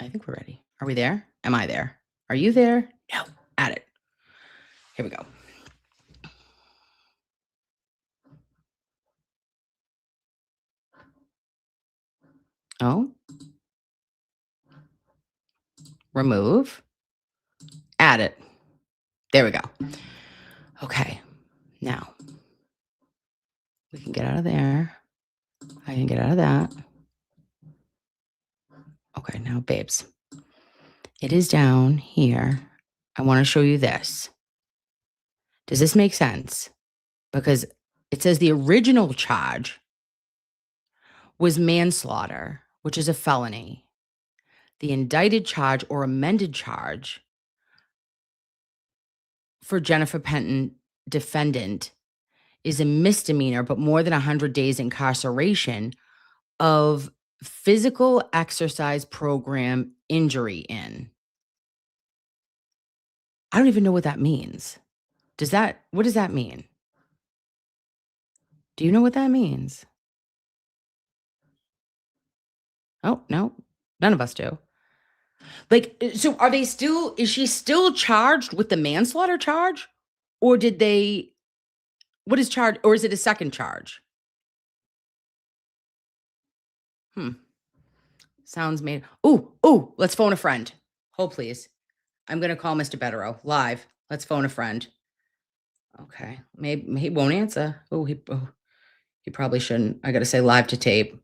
I think we're ready. Are we there? Am I there? Are you there? No. Add it. Here we go. Oh. Remove. Add it. There we go. Okay. Now, we can get out of there. I can get out of that. Okay, now, babes. It is down here. I want to show you this. Does this make sense? Because it says the original charge was manslaughter, which is a felony. The indicted charge or amended charge for Jennifer Penton, defendant, is a misdemeanor, but more than 100 days incarceration of physical exercise program injury in. I don't even know what that means. What does that mean? Do you know what that means? Oh, no, none of us do. Like, so is she still charged with the manslaughter charge? Or what is charged? Or is it a second charge? Sounds made. Ooh, let's phone a friend. Hold, please. I'm going to call Mr. Betterow live. Let's phone a friend. Okay. Maybe he won't answer. He probably shouldn't. I got to say live to tape.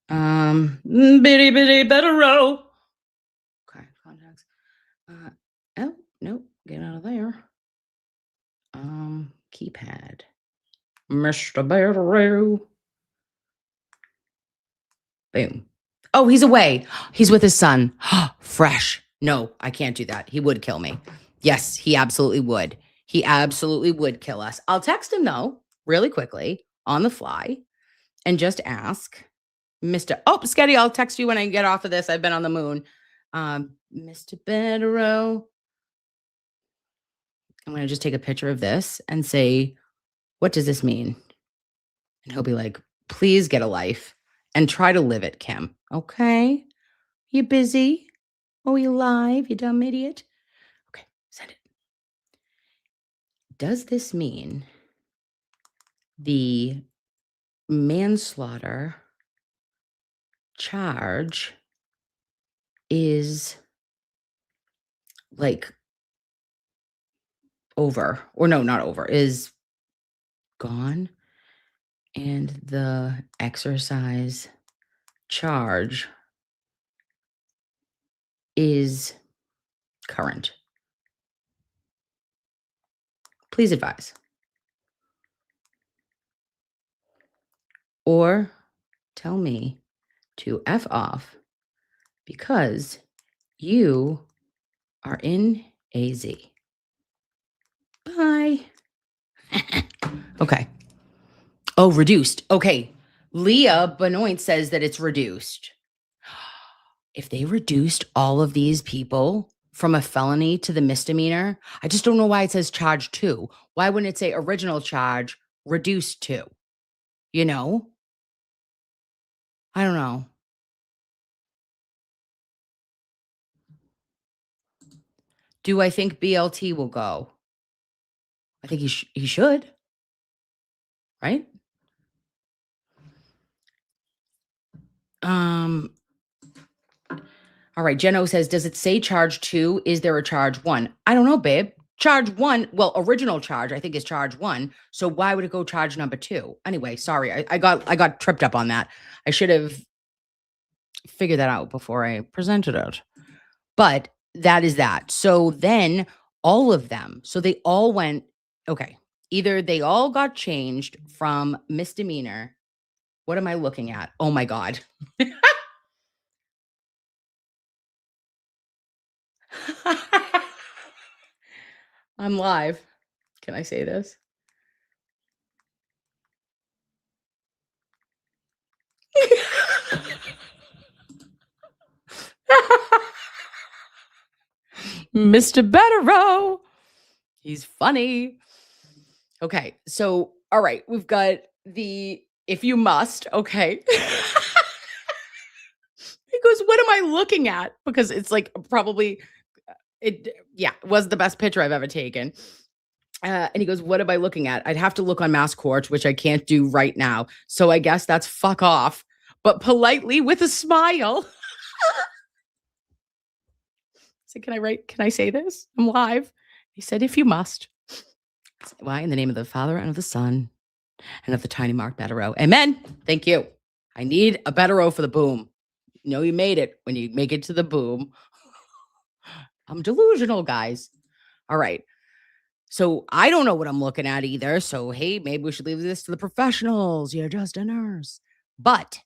Bitty Betterow. Okay. Contacts. Oh, nope. Get out of there. Keypad. Mr. Betterow. Boom. Oh, he's away. He's with his son. Fresh. No, I can't do that. He would kill me. Yes, he absolutely would. He absolutely would kill us. I'll text him, though, really quickly on the fly and just ask Mr. Oh, Sketty, I'll text you when I get off of this. I've been on the moon. Mr. Betterow. I'm going to just take a picture of this and say, what does this mean? And he'll be like, please get a life and try to live it, Kim. Okay. You busy? Oh, you live, you dumb idiot? Okay, send it. Does this mean the manslaughter charge is like over? Or no, not over, is gone, and the exercise charge is current? Please advise. Or tell me to F off because you are in AZ. Bye. Okay. Oh, reduced. Okay. Leah Benoit says that it's reduced. If they reduced all of these people from a felony to the misdemeanor, I just don't know why it says charge 2. Why wouldn't it say original charge reduced to? You know? I don't know. Do I think BLT will go? I think he should. Right? All right. Jeno says, does it say charge 2? Is there a charge 1? I don't know, babe. Charge 1. Well, original charge, I think, is charge 1. So why would it go charge number 2? Anyway, sorry. I got tripped up on that. I should have figured that out before I presented it. But that is that. So then all of them, so they all went, okay, either they all got changed from misdemeanor What am I looking at? Oh my God. I'm live. Can I say this? Mr. Betterow. He's funny. Okay. So, all right. We've got the if you must. Okay. He goes, what am I looking at? Because it's like probably it was the best picture I've ever taken. And he goes, what am I looking at? I'd have to look on Mass Court, which I can't do right now. So I guess that's fuck off, but politely with a smile. So can I say this? I'm live. He said, if you must. Why? In the name of the Father and of the Son and of the tiny Mark Betterow. Amen. Thank you. I need a Betterow for the boom. You know you made it when you make it to the boom. I'm delusional, guys. All right. So I don't know what I'm looking at either. So, hey, maybe we should leave this to the professionals. You're just a nurse. But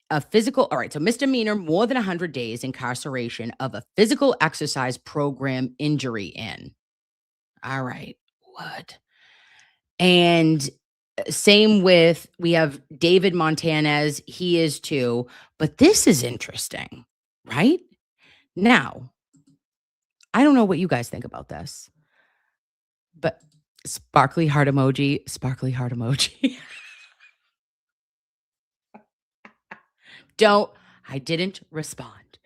a physical, all right, so misdemeanor, more than 100 days incarceration of a physical exercise program injury in. All right. What? And same with, we have David Montanez. He is too. But this is interesting, right? Now, I don't know what you guys think about this. But sparkly heart emoji, sparkly heart emoji. I didn't respond.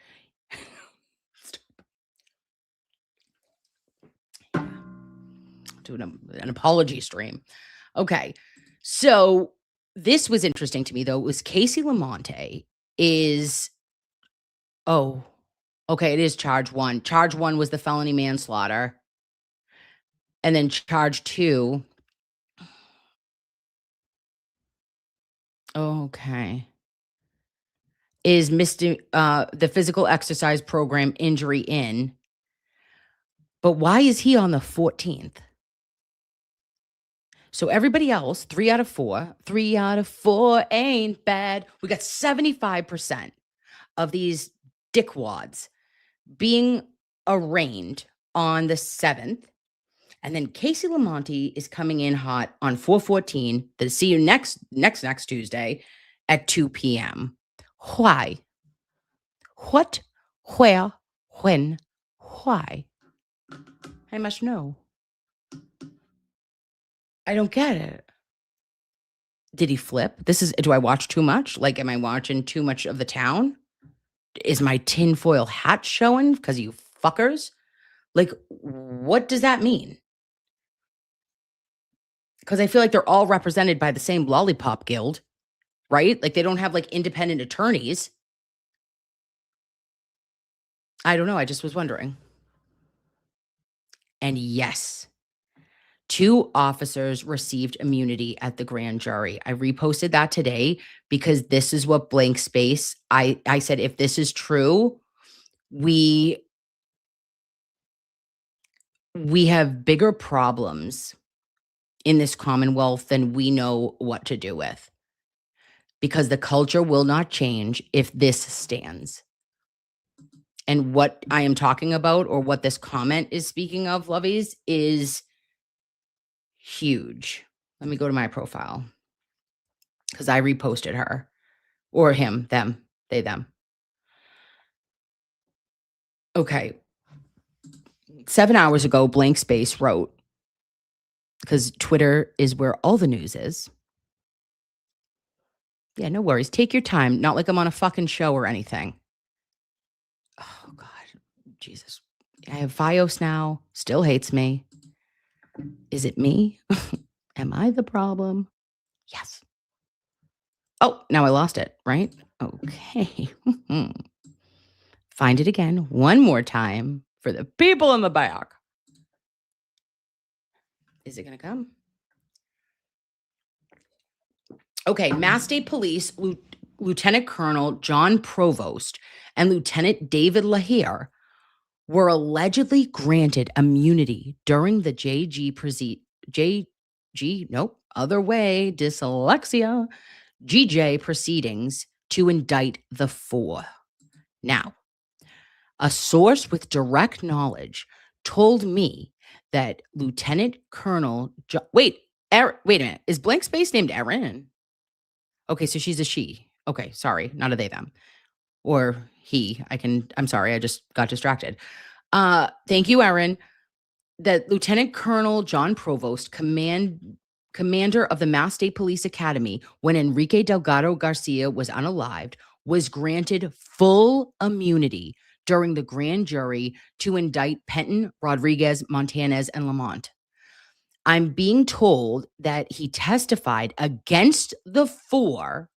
Do an apology stream. Okay. So this was interesting to me, though. It was Casey Lamonte is, okay, it is charge 1. Charge 1 was the felony manslaughter. And then charge 2. Okay. Is the physical exercise program injury in. But why is he on the 14th? So everybody else, 3 out of 4. 3 out of 4 ain't bad. We got 75% of these dickwads being arraigned on the 7th. And then Casey Lamonte is coming in hot on 4/14 to see you next Tuesday at 2 p.m. Why? What? Where? When? Why? I must know. I don't get it. Did he flip? Do I watch too much? Like, am I watching too much of the town? Is my tinfoil hat showing because you fuckers? Like, what does that mean? Because I feel like they're all represented by the same lollipop guild, right? Like they don't have like independent attorneys. I don't know. I just was wondering. And yes, 2 officers received immunity at the grand jury. I reposted that today because this is what blank space. I said, if this is true, we have bigger problems in this Commonwealth than we know what to do with, because the culture will not change if this stands. And what I am talking about, or what this comment is speaking of, lovies, is huge. Let me go to my profile because I reposted her or him, them, they, them. Okay. 7 hours ago, blank space wrote, because Twitter is where all the news is. Yeah, no worries. Take your time. Not like I'm on a fucking show or anything. Oh, God. Jesus. I have Fios now. Still hates me. Is it me? Am I the problem? Yes. Oh, now I lost it, right? Okay. Find it again one more time for the people in the back. Is it going to come? Okay, Mass State Police Lieutenant Colonel John Provost and Lieutenant David Lahire were allegedly granted immunity during the dyslexia, GJ proceedings to indict the 4. Now, a source with direct knowledge told me that Lieutenant Colonel wait a minute. Is blank space named Erin? Okay, so she's a she. Okay, sorry, not a they them. Or he. I'm sorry, I just got distracted. Thank you, Erin. That Lieutenant Colonel John Provost, commander of the Mass State Police Academy when Enrique Delgado Garcia was unalived, was granted full immunity during the grand jury to indict Penton, Rodriguez, Montanez, and Lamont. I'm being told that he testified against the 4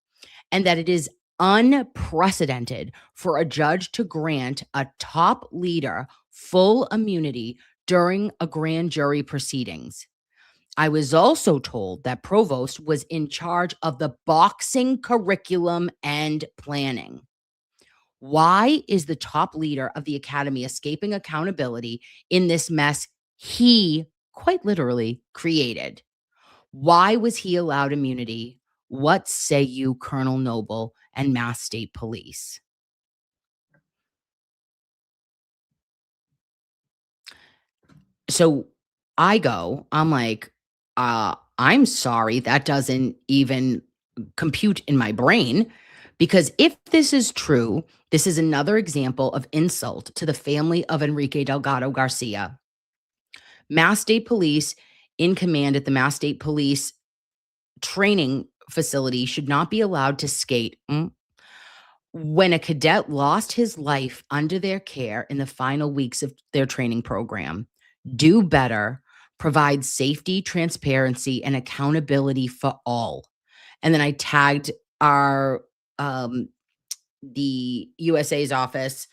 and that it is unprecedented for a judge to grant a top leader full immunity during a grand jury proceedings. I was also told that Provost was in charge of the boxing curriculum and planning. Why is the top leader of the academy escaping accountability in this mess he quite literally created? Why was he allowed immunity? What say you, Colonel Noble and Mass State Police? So I'm like, I'm sorry, that doesn't even compute in my brain, because if this is true, this is another example of insult to the family of Enrique Delgado Garcia. Mass State Police in command at the Mass State Police training facility should not be allowed to skate when a cadet lost his life under their care in the final weeks of their training program. Do better, provide safety, transparency, and accountability for all. And then I tagged our the USA's office,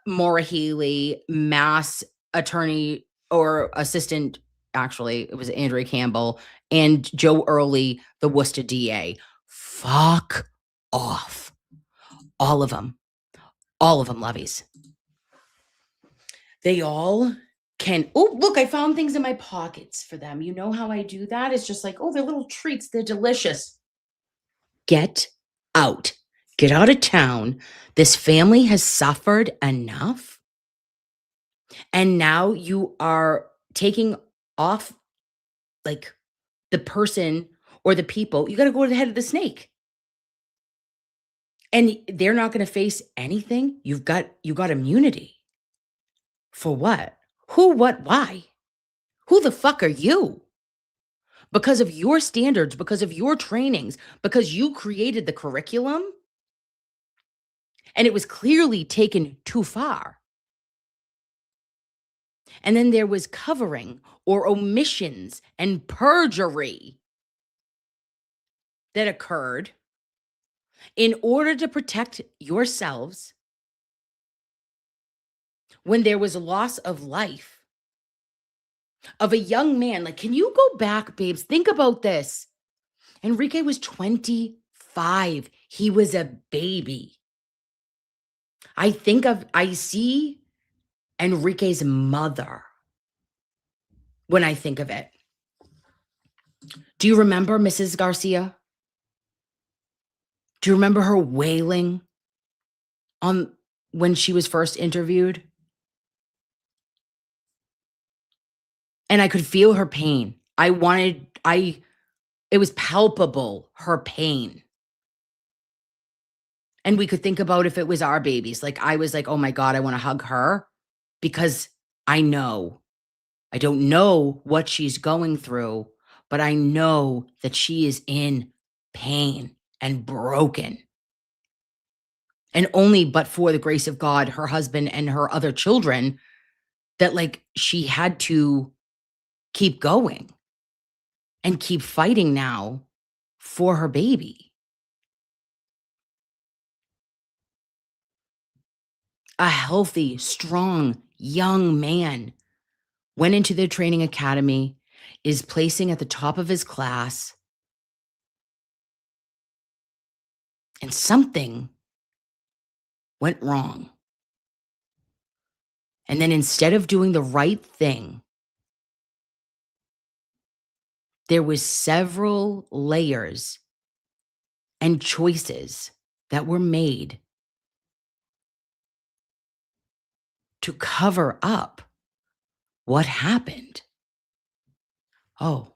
Maura Healy, Mass Attorney or Assistant, actually, it was Andrea Campbell, and Joe Early, the Worcester DA. Fuck off. All of them, lovies. They all can. Oh, look, I found things in my pockets for them. You know how I do that? It's just like, oh, they're little treats. They're delicious. Get out. Get out of town. This family has suffered enough. And now you are taking off like the person or the people. You got to go to the head of the snake. And they're not going to face anything. You got immunity. For what? Who, what, why? Who the fuck are you? Because of your standards, because of your trainings, because you created the curriculum, and it was clearly taken too far. And then there was covering or omissions and perjury that occurred in order to protect yourselves when there was a loss of life of a young man. Like, can you go back, babes? Think about this. Enrique was 25. He was a baby. I see Enrique's mother when I think of it. Do you remember Mrs. Garcia? Do you remember her wailing when she was first interviewed? And I could feel her pain. It was palpable, her pain. And we could think about if it was our babies. Like, I was like, oh my God, I want to hug her because I know. I don't know what she's going through, but I know that she is in pain and broken. And only but for the grace of God, her husband and her other children, that like she had to keep going and keep fighting now for her baby. A healthy, strong, young man went into their training academy, is placing at the top of his class, and something went wrong. And then instead of doing the right thing, there was several layers and choices that were made to cover up what happened. Oh.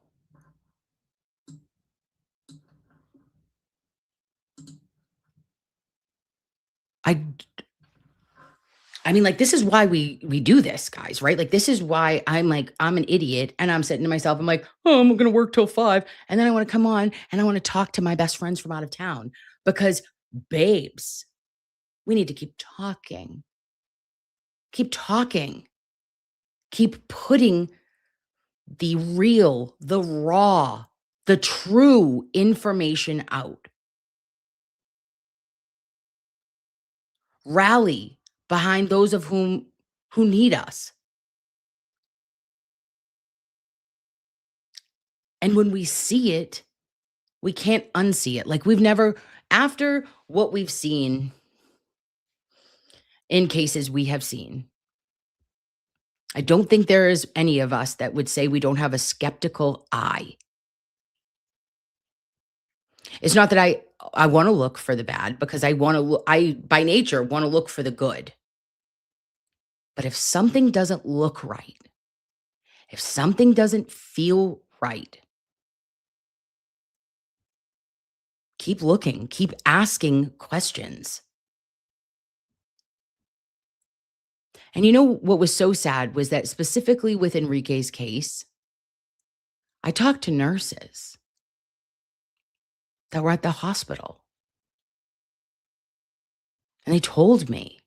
I mean, like, this is why we do this, guys, right? Like, this is why I'm an idiot, and I'm saying to myself, I'm like, oh, I'm going to work till 5. And then I want to come on and I want to talk to my best friends from out of town because, babes, we need to keep talking. Keep talking. Keep putting the real, the raw, the true information out. Rally behind those of whom who need us. And when we see it, we can't unsee it. Like, we've never, after what we've seen in cases we have seen, I don't think there is any of us that would say we don't have a skeptical eye. It's not that I want to look for the bad, because I by nature want to look for the good. But if something doesn't look right, if something doesn't feel right, keep looking, keep asking questions. And you know what was so sad was that specifically with Enrique's case, I talked to nurses that were at the hospital. And they told me,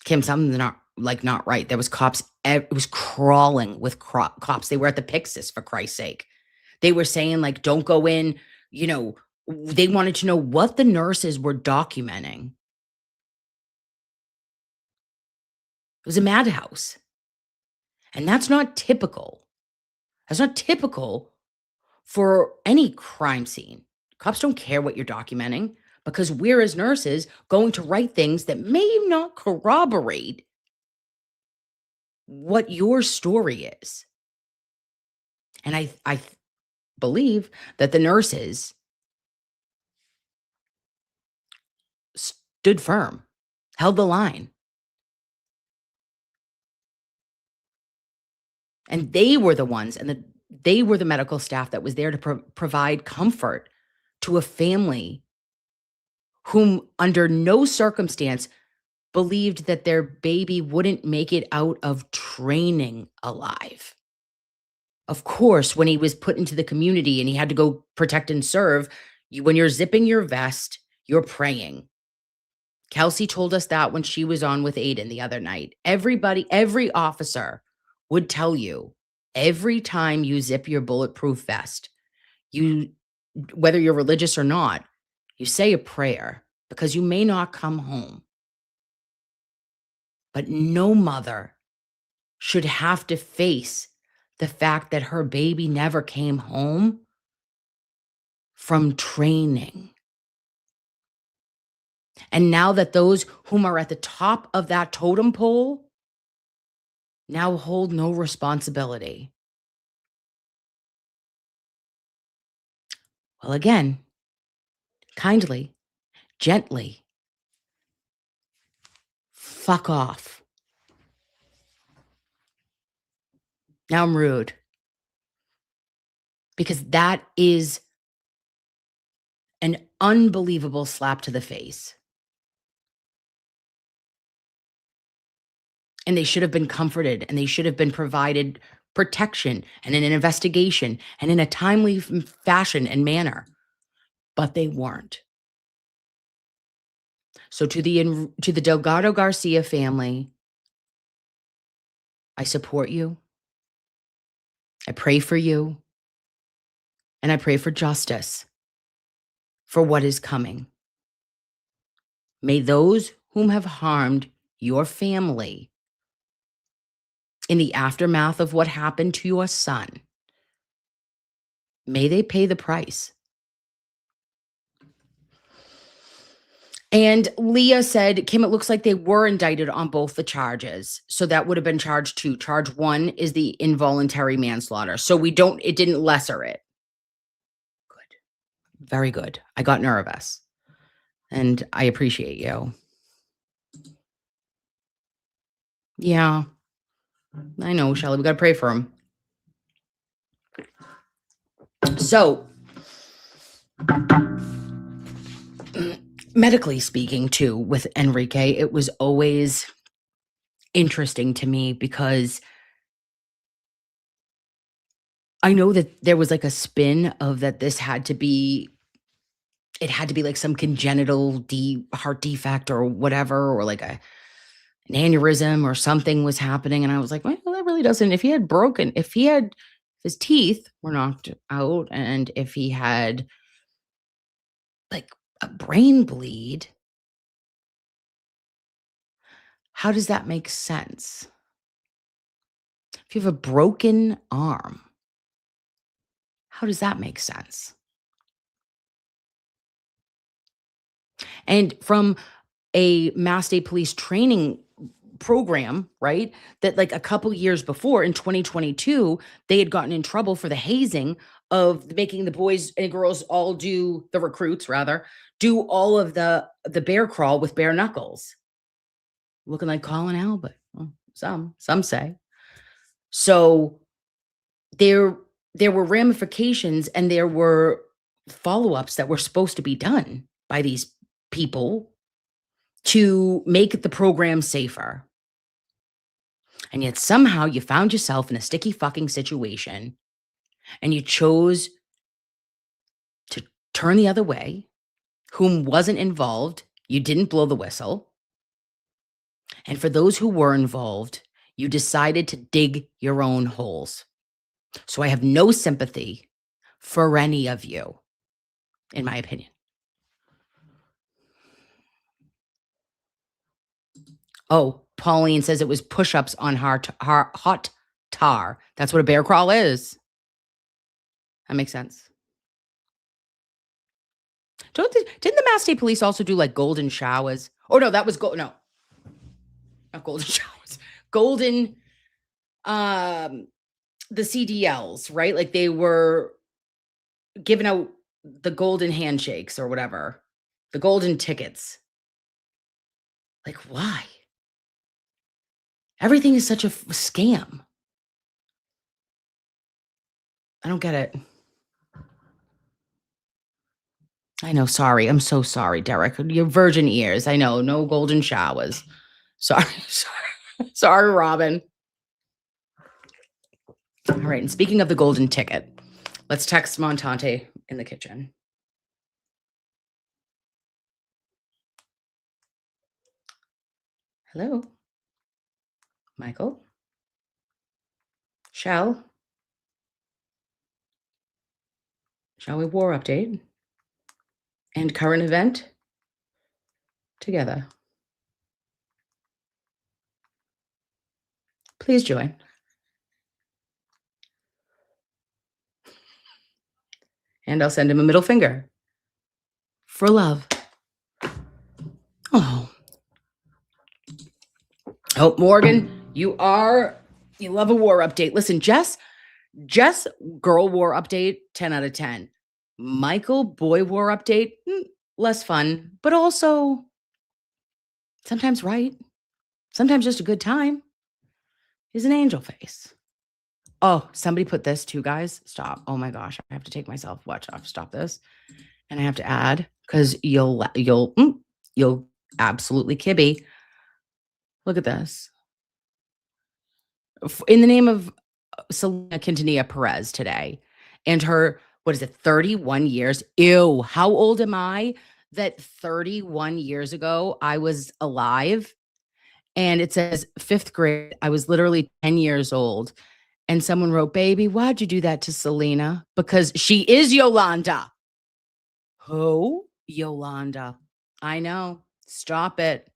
Kim, something's not right. There was cops. It was crawling with cops. They were at the Pyxis, for Christ's sake. They were saying, like, don't go in. You know, they wanted to know what the nurses were documenting. It was a madhouse. And that's not typical. That's not typical for any crime scene. Cops don't care what you're documenting, because we're, as nurses, going to write things that may not corroborate what your story is. And I believe that the nurses stood firm, held the line. And they were the ones, and they were the medical staff that was there to provide comfort to a family whom under no circumstance believed that their baby wouldn't make it out of training alive. Of course, when he was put into the community and he had to go protect and serve, when you're zipping your vest, you're praying. Kelsey told us that when she was on with Aiden the other night. Every officer would tell you, every time you zip your bulletproof vest, whether you're religious or not, you say a prayer, because you may not come home. But no mother should have to face the fact that her baby never came home from training. And now that those whom are at the top of that totem pole now hold no responsibility. Well, again, kindly, gently, fuck off. Now I'm rude. Because that is an unbelievable slap to the face. And they should have been comforted, and they should have been provided protection and an investigation and in a timely fashion and manner. But they weren't. So to the Delgado Garcia family, I support you. I pray for you. And I pray for justice for what is coming. May those whom have harmed your family in the aftermath of what happened to your son, may they pay the price. And Leah said, Kim, it looks like they were indicted on both the charges. So that would have been charge 2. Charge 1 is the involuntary manslaughter. So it didn't lesser it. Good. Very good. I got nervous. And I appreciate you. Yeah. I know, Shelly. We got to pray for him. So, medically speaking, too, with Enrique, it was always interesting to me because I know that there was like a spin of that this had to be, it had to be like some congenital heart defect or whatever, or like an aneurysm or something was happening. And I was like, well, that really doesn't, if his teeth were knocked out and if he had like a brain bleed, how does that make sense? If you have a broken arm, how does that make sense? And from a Mass State Police training program, right, that like a couple years before in 2022, they had gotten in trouble for the hazing of making the boys and girls all do, the recruits rather, do all of the bear crawl with bare knuckles. Looking like Colin Albert. Well, some say. So there were ramifications and there were follow-ups that were supposed to be done by these people to make the program safer. And yet somehow you found yourself in a sticky fucking situation and you chose to turn the other way. Whom wasn't involved, you didn't blow the whistle. And for those who were involved, you decided to dig your own holes. So I have no sympathy for any of you, in my opinion. Oh, Pauline says it was push-ups on hot tar. That's what a bear crawl is. That makes sense. Didn't the Mass State Police also do like golden showers? Oh no, that was not golden showers. Golden, the CDLs, right? Like they were giving out the golden handshakes or whatever, the golden tickets. Like why? Everything is such a scam. I don't get it. I know. Sorry. I'm so sorry, Derek. Your virgin ears. I know. No golden showers. Sorry. Sorry, Robin. All right. And speaking of the golden ticket, let's text Montante in the kitchen. Hello. Michael. Shall we war update and current event together? Please join. And I'll send him a middle finger for love. Oh, Morgan, you love a war update. Listen, Jess, girl war update, 10 out of 10. Michael, boy war update, less fun, but also sometimes right. Sometimes just a good time. He's an angel face. Oh, somebody put this too, guys. Stop. Oh my gosh. I have to take myself. Watch off. Stop this. And I have to add because you'll absolutely kibby. Look at this. In the name of Selena Quintanilla Perez today and her, 31 years? Ew. How old am I that 31 years ago I was alive? And it says 5th grade. I was literally 10 years old. And someone wrote, baby, why'd you do that to Selena? Because she is Yolanda. Who? Yolanda. I know. Stop it.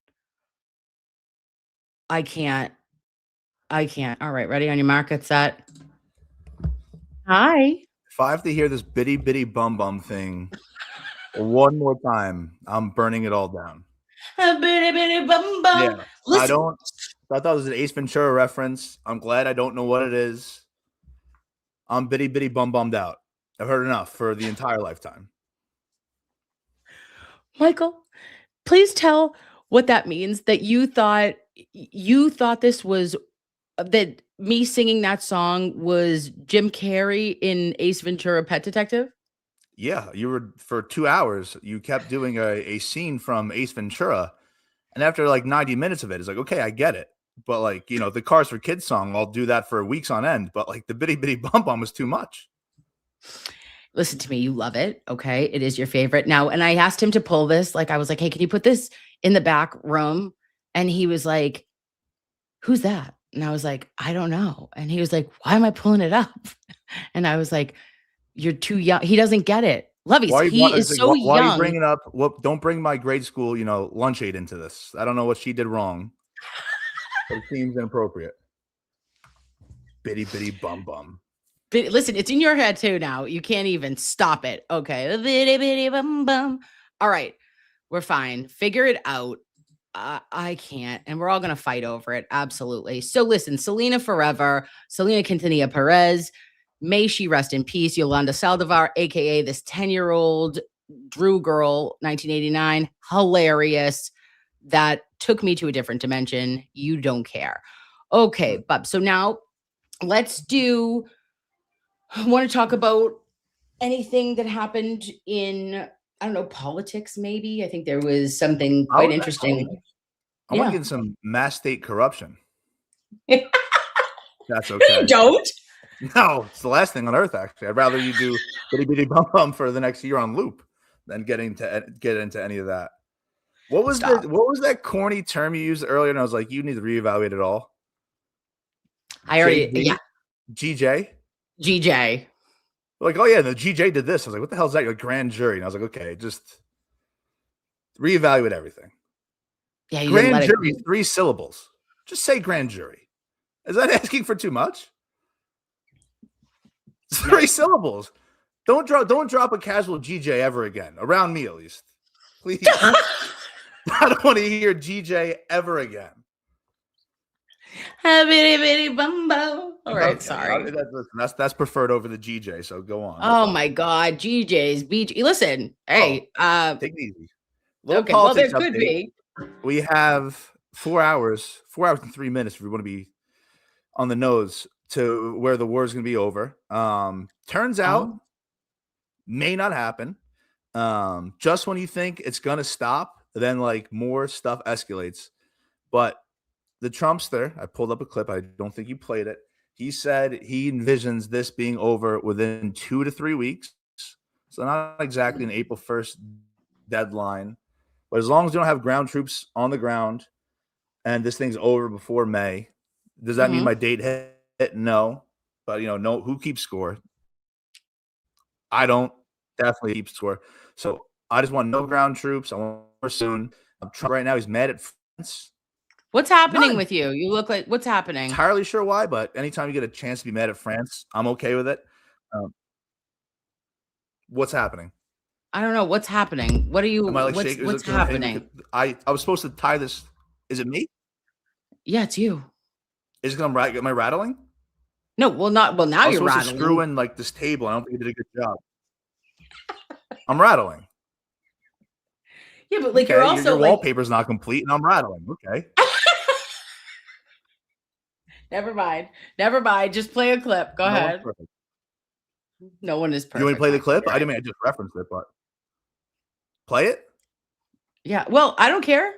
I can't. All right. Ready on your mark? Get set. Hi. If I have to hear this bitty bitty bum bum thing one more time, I'm burning it all down. Bitty bitty bum bum. Yeah. Listen. I thought it was an Ace Ventura reference. I'm glad I don't know what it is. I'm bitty bitty bum bummed out. I've heard enough for the entire lifetime. Michael, please tell what that means, that you thought this was that me singing that song was Jim Carrey in Ace Ventura: Pet Detective? Yeah, you were for 2 hours. You kept doing a scene from Ace Ventura, and after like 90 minutes of it, it's like, okay, I get it. But like, you know, the Cars for Kids song, I'll do that for weeks on end. But like the Bitty Bitty Bum Bum was too much. Listen to me, you love it. Okay. It is your favorite. Now, and I asked him to pull this. Like, I was like, hey, can you put this in the back room? And he was like, who's that? And I was like, I don't know. And he was like, why am I pulling it up? And I was like, you're too young. He doesn't get it. Lovies, he is so young. Why are you bringing up? Don't bring my grade school, lunch aid into this. I don't know what she did wrong. But it seems inappropriate. Bitty Bitty Bum Bum. But listen, it's in your head too now. You can't even stop it. Okay. Bitty bitty bum bum. All right. We're fine. Figure it out. I can't. And we're all going to fight over it. Absolutely. So listen, Selena forever. Selena Quintanilla Perez. May she rest in peace. Yolanda Saldivar, a.k.a. this 10-year-old Drew girl, 1989. Hilarious. That took me to a different dimension. You don't care. Okay, Bub. So now let's do... I want to talk about anything that happened in, I don't know, politics, maybe. I think there was something quite interesting. I want to get some mass state corruption. That's okay. No, you don't. No, it's the last thing on earth, actually. I'd rather you do Bitty Bitty Bum Bum for the next year on loop than get into any of that. What was that corny term you used earlier? And I was like, you need to reevaluate it all. I already, JJ? GJ? GJ. Like, oh yeah, the GJ did this. I was like, what the hell is that? Like grand jury. And I was like, okay, just reevaluate everything. Yeah, you grand jury, 3 syllables. Just say grand jury. Is that asking for too much? It's 3 syllables. Don't drop a casual GJ ever again. Around me, at least. Please. I don't want to hear GJ ever again. Bitty bitty bum bum. All right, okay, sorry. That's preferred over the GJ. So go on. Oh my God, GJ's BJ. Listen, hey, take it easy. Okay, well there could be. We have 4 hours and 3 minutes if we want to be on the nose to where the war is going to be over. Turns out, may not happen. Just when you think it's going to stop, then like more stuff escalates. But the Trumpster, I pulled up a clip. I don't think you played it. He said he envisions this being over within 2 to 3 weeks. So not exactly an April 1st deadline. But as long as we don't have ground troops on the ground and this thing's over before May, does that mean my date hit? No. But, no, who keeps score? I don't. Definitely keep score. So I just want no ground troops. I want more soon. Trump right now, he's mad at France. What's happening with you? You look like, what's happening? Entirely sure why, but anytime you get a chance to be mad at France, I'm okay with it. What's happening? I don't know. What's happening? What are you, what's happening? I was supposed to tie this. Is it me? Yeah, it's you. Is it am I rattling? No, now you're rattling. To screw in like this table. I don't think you did a good job. I'm rattling. Yeah, but like okay, you're also your wallpaper's not complete, and I'm rattling. Okay. Never mind. Just play a clip. Go ahead. No one is perfect. You want me to play the clip? I didn't mean I just referenced it, but play it. Yeah. Well, I don't care.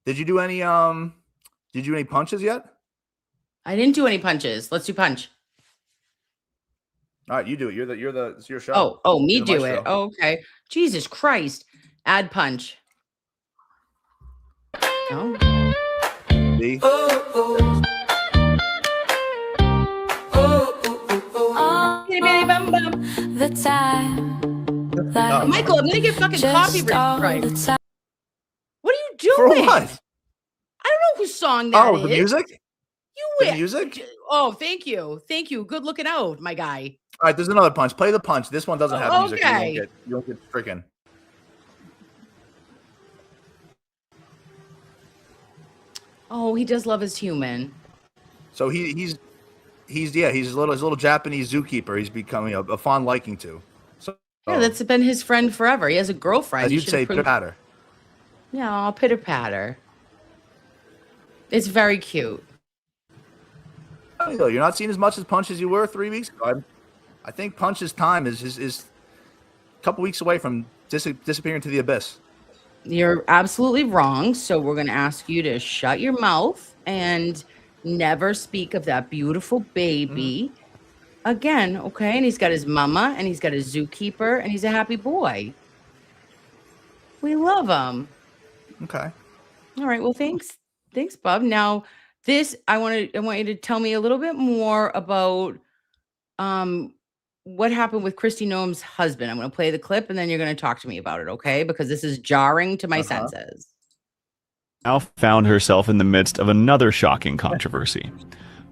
Did you do any punches yet? I didn't do any punches. Let's do punch. All right, you do it. It's your show. Oh, me do it. Oh, okay. Jesus Christ. Add punch. No. See? The time. Michael, I'm gonna get fucking copyright. What are you doing? For what? I don't know whose song that is. Oh, the music? The music? Oh, thank you. Good looking out, my guy. All right, there's another punch. Play the punch. This one doesn't have music. Okay. You don't get freaking. Oh, he does love his human. So he's his little Japanese zookeeper. He's becoming a fond liking to. So Yeah, that's been his friend forever. He has a girlfriend. As You you'd should say, approve- patter. Yeah, I'll pitter patter. It's very cute. You're not seeing as much as Punch as you were 3 weeks ago. I think Punch's time is a couple weeks away from disappearing to the abyss. You're absolutely wrong. So we're going to ask you to shut your mouth and never speak of that beautiful baby again. Okay. And he's got his mama and he's got his zookeeper and he's a happy boy. We love him. Okay. All right. Well, thanks. Thanks, Bob. Now I want you to tell me a little bit more about, what happened with Kristi Noem's husband. I'm going to play the clip and then you're going to talk to me about it, okay? Because this is jarring to my senses. Now found herself in the midst of another shocking controversy.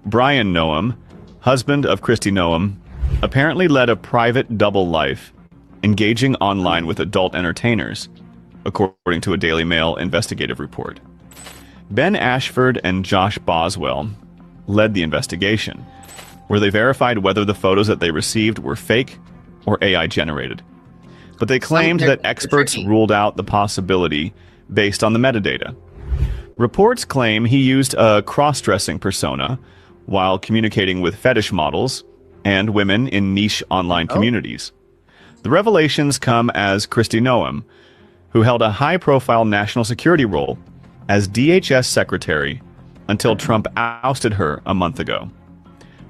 Brian Noem, husband of Kristi Noem, apparently led a private double life, engaging online with adult entertainers, according to a Daily Mail investigative report. Ben Ashford and Josh Boswell led the investigation, where they verified whether the photos that they received were fake or AI generated. But they claimed that experts ruled out the possibility based on the metadata. Reports claim he used a cross-dressing persona while communicating with fetish models and women in niche online communities. The revelations come as Kristi Noem, who held a high-profile national security role as DHS secretary until Trump ousted her a month ago.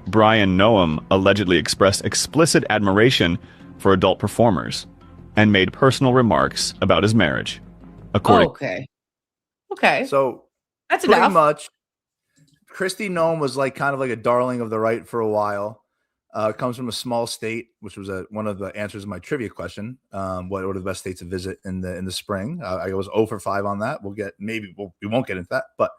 Brian Noem allegedly expressed explicit admiration for adult performers and made personal remarks about his marriage. Okay. So that's pretty enough. much, Kristi Noem was like kind of like a darling of the right for a while. Comes from a small state, which was one of the answers to my trivia question. What are the best states to visit in the spring? I was 0 for 5 on that. We won't get into that. But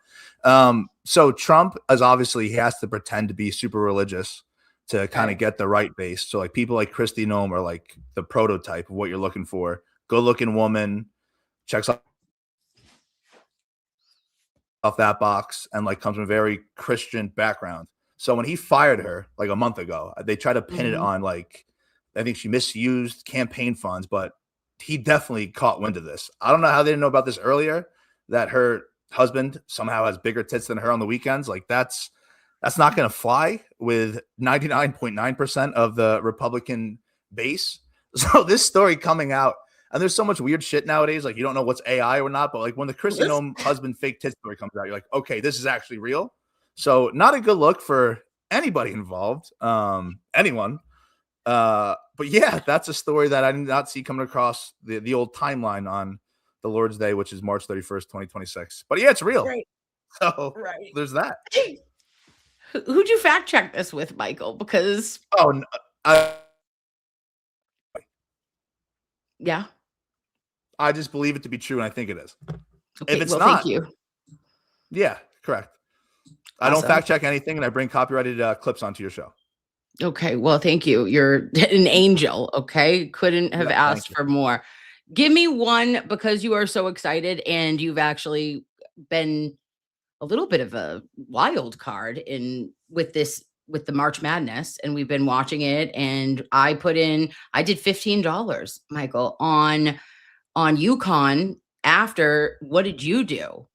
so Trump is obviously, he has to pretend to be super religious to kind of get the right base. So like people like Kristi Noem are like the prototype of what you're looking for. Good looking woman, checks off that box, and like comes from a very Christian background. So when he fired her like a month ago, they tried to pin it on like, I think she misused campaign funds, but he definitely caught wind of this. I don't know how they didn't know about this earlier, that her husband somehow has bigger tits than her on the weekends. Like that's not going to fly with 99.9% of the Republican base. So this story coming out, and there's so much weird shit nowadays. Like you don't know what's AI or not, but like when the Kristi Noem husband fake tit story comes out, you're like, okay, this is actually real. So not a good look for anybody involved, anyone. But yeah, that's a story that I did not see coming across the old timeline on the Lord's Day, which is March 31st, 2026. But yeah, it's real. Right. So there's that. Who'd you fact check this with, Michael? Because yeah, I just believe it to be true, and I think it is. Okay, if it's well, not, thank you. Yeah, correct. I Awesome. don't fact check anything, and I bring copyrighted clips onto your show. Okay, well, thank you. You're an angel. Okay, couldn't have asked for more. Give me one, because you are so excited, and you've actually been a little bit of a wild card with the March Madness, and we've been watching it. And I did $15, Michael, on UConn. After, what did you do?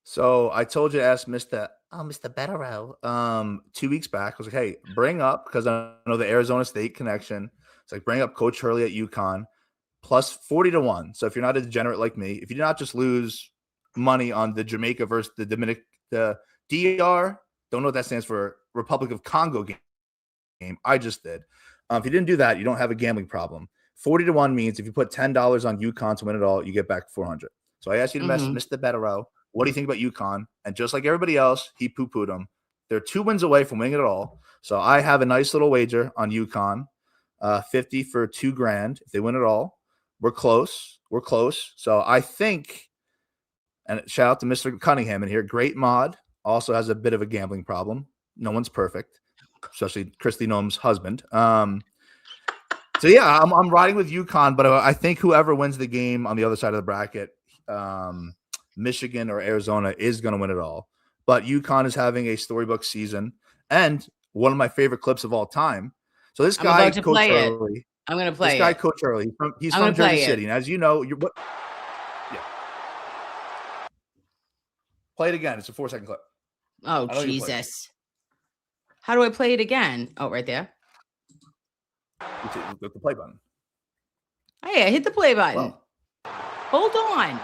So I told you to ask Mr. Betterow 2 weeks back. I was like, hey, bring up, because I know the Arizona State connection. It's like, bring up Coach Hurley at UConn plus 40 to 1. So if you're not a degenerate like me, if you do not just lose money on the Jamaica versus the DR, don't know what that stands for, Republic of Congo game. I just did. If you didn't do that, you don't have a gambling problem. 40 to 1 means if you put $10 on UConn to win it all, you get back 400. So I asked you to message Mr. Betterow. What do you think about UConn? And just like everybody else, he poo-pooed them. They're 2 wins away from winning it all. So I have a nice little wager on UConn, 50 for $2,000 if they win it all. We're close. So I think, and shout out to Mr. Cunningham in here, great mod, also has a bit of a gambling problem. No one's perfect, especially Kristi Noem's husband. So yeah, I'm riding with UConn, but I think whoever wins the game on the other side of the bracket, Michigan or Arizona, is going to win it all. But UConn is having a storybook season, and one of my favorite clips of all time. So this guy, Coach Hurley, I'm gonna play This guy, it. Coach Early, he's I'm from gonna play Jersey it. City, and as you know, yeah. Play it again. It's a 4-second clip. Oh Jesus! How do I play it again? Oh, right there. The play button. Hey, I hit the play button. Well. Hold on.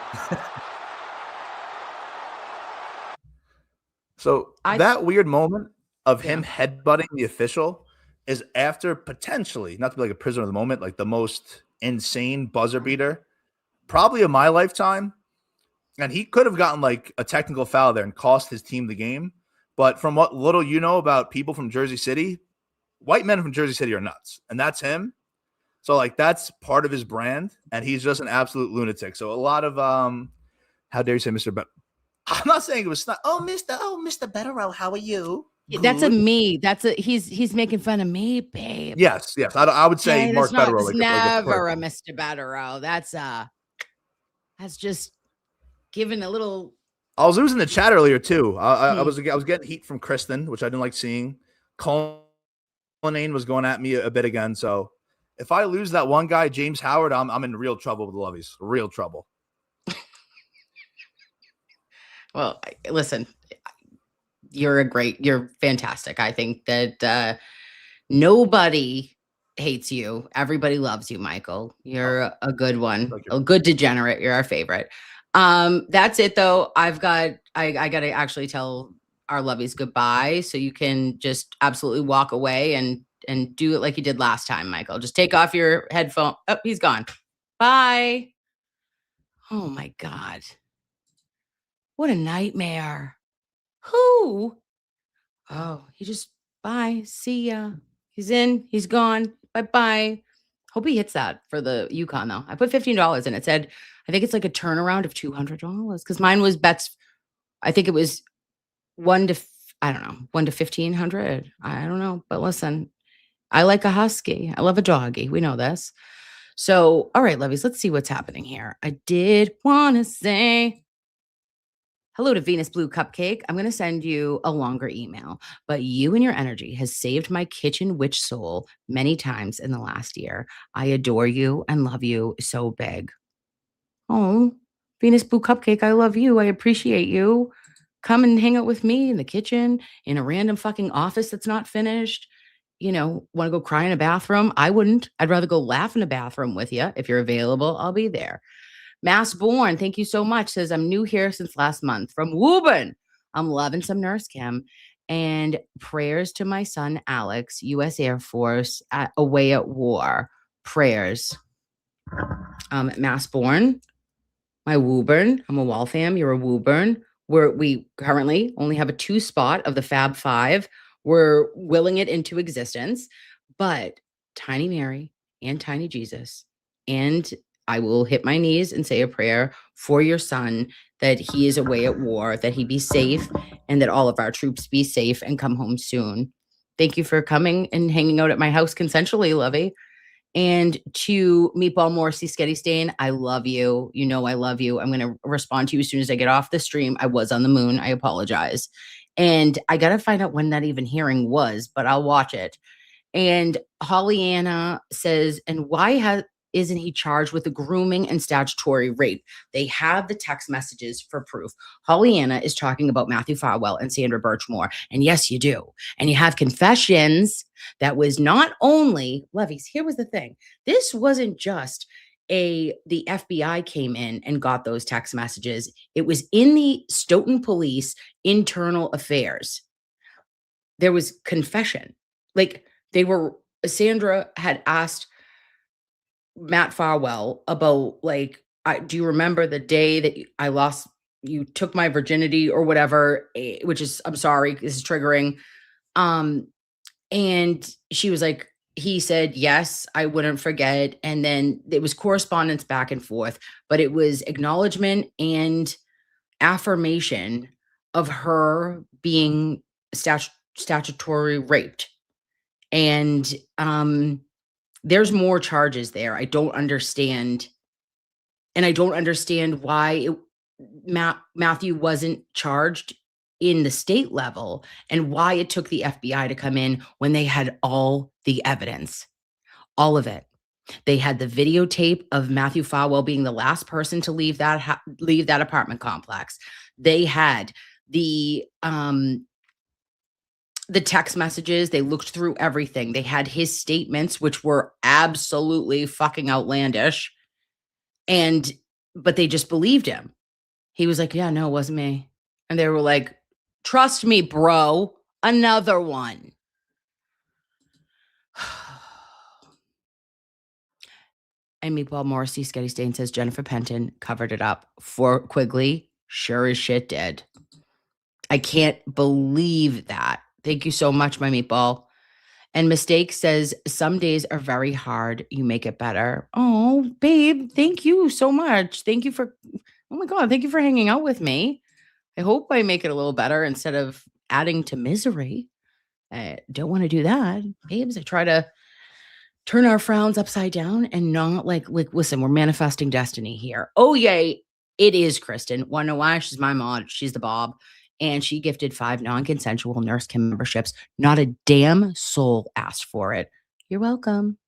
So that weird moment of him headbutting the official is after potentially, not to be like a prisoner of the moment, like the most insane buzzer beater probably of my lifetime. And he could have gotten like a technical foul there and cost his team the game. But from what little you know about people from Jersey City, white men from Jersey City are nuts. And that's him. So like that's part of his brand. And he's just an absolute lunatic. So a lot of how dare you say Mr. Bet? I'm not saying it was not. Oh, Mr. Betterow, how are you? That's a me. He's making fun of me, babe. Yes. I would say Hey, Mark Betterow. It's never a Mr. Betterow. That's just giving a little. I was losing the chat earlier too. I was getting heat from Kristen, which I didn't like seeing. Cullinane was going at me a bit again. So if I lose that one guy, James Howard, I'm in real trouble with the Lovies. Real trouble. Well, listen, you're fantastic. I think that nobody hates you. Everybody loves you, Michael. You're a good one, a good degenerate. You're our favorite. That's it though. I got to actually tell our lovies goodbye. So you can just absolutely walk away and do it like you did last time, Michael. Just take off your headphone. Oh, he's gone. Bye. Oh my God. What a nightmare. Who? Oh, bye. See ya. He's in. He's gone. Bye-bye. Hope he hits that for the Yukon, though. I put $15 in. It said, I think it's like a turnaround of $200 because mine was bets. I think it was 1 to 1,500. I don't know. But listen, I like a husky. I love a doggy. We know this. So, all right, lovies, let's see what's happening here. I did want to say hello to Venus Blue Cupcake. I'm going to send you a longer email, but you and your energy has saved my kitchen witch soul many times in the last year. I adore you and love you so big. Oh, Venus Blue Cupcake, I love you. I appreciate you. Come and hang out with me in the kitchen, in a random fucking office that's not finished. Want to go cry in a bathroom? I wouldn't. I'd rather go laugh in a bathroom with you. If you're available, I'll be there. Mass Born, thank you so much. Says, I'm new here since last month from Woburn. I'm loving some Nurse Kim. And prayers to my son, Alex, U.S. Air Force, away at war. Prayers. Mass Born, my Woburn. I'm a Waltham. You're a Woburn. We currently only have a 2 spot of the Fab 5. We're willing it into existence. But Tiny Mary and Tiny Jesus and I will hit my knees and say a prayer for your son that he is away at war, that he be safe, and that all of our troops be safe and come home soon. Thank you for coming and hanging out at my house consensually, Lovey. And to Meatball Morrissey Sketty Stain, I love you. You know I love you. I'm going to respond to you as soon as I get off the stream. I was on the moon. I apologize. And I got to find out when that even hearing was, but I'll watch it. And Holly-Anna says, and why isn't he charged with the grooming and statutory rape? They have the text messages for proof. Holly-Anna is talking about Matthew Farwell and Sandra Birchmore. And yes, you do. And you have confessions that was not only, Levies, here was the thing. This wasn't just the FBI came in and got those text messages. It was in the Stoughton Police internal affairs. There was confession. Like Sandra had asked Matt Farwell about do you remember the day that you took my virginity or whatever, which is, I'm sorry, this is triggering. And she was like, he said, yes, I wouldn't forget. And then it was correspondence back and forth, but it was acknowledgement and affirmation of her being statutory raped. And, there's more charges there. I don't understand. And I don't understand why Matthew wasn't charged in the state level and why it took the FBI to come in when they had all the evidence, all of it. They had the videotape of Matthew Farwell being the last person to leave that apartment complex. They had the text messages. They looked through everything. They had his statements, which were absolutely fucking outlandish. But they just believed him. He was like, yeah, no, it wasn't me. And they were like, trust me, bro, another one. And Meatball Morrissey, Sketty Stain says Jennifer Penton covered it up for Quigley. Sure as shit did. I can't believe that. Thank you so much, my meatball. And Mistake says, some days are very hard. You make it better. Oh, babe, thank you so much. Thank you for, oh my God, thank you for hanging out with me. I hope I make it a little better instead of adding to misery. I don't want to do that. Babes, I try to turn our frowns upside down and not like listen, we're manifesting destiny here. Oh, yay. It is Kristen. Want to know why? She's my mod. She's the Bob. And she gifted 5 non-consensual Nurse Kim memberships. Not a damn soul asked for it. You're welcome.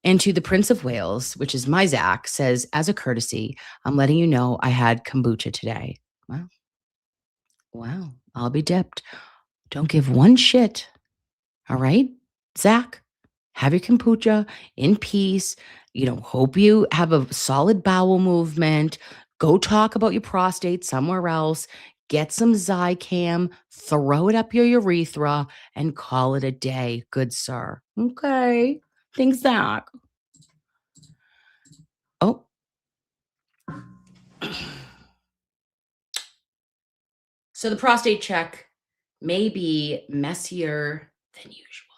And to the Prince of Wales, which is my Zach, says, as a courtesy, I'm letting you know I had kombucha today. Wow. I'll be dipped. Don't give one shit. All right, Zach? Have your kombucha in peace. Hope you have a solid bowel movement. Go talk about your prostate somewhere else. Get some Zicam, throw it up your urethra, and call it a day. Good sir. Okay. Thanks, Zach. Oh. So the prostate check may be messier than usual.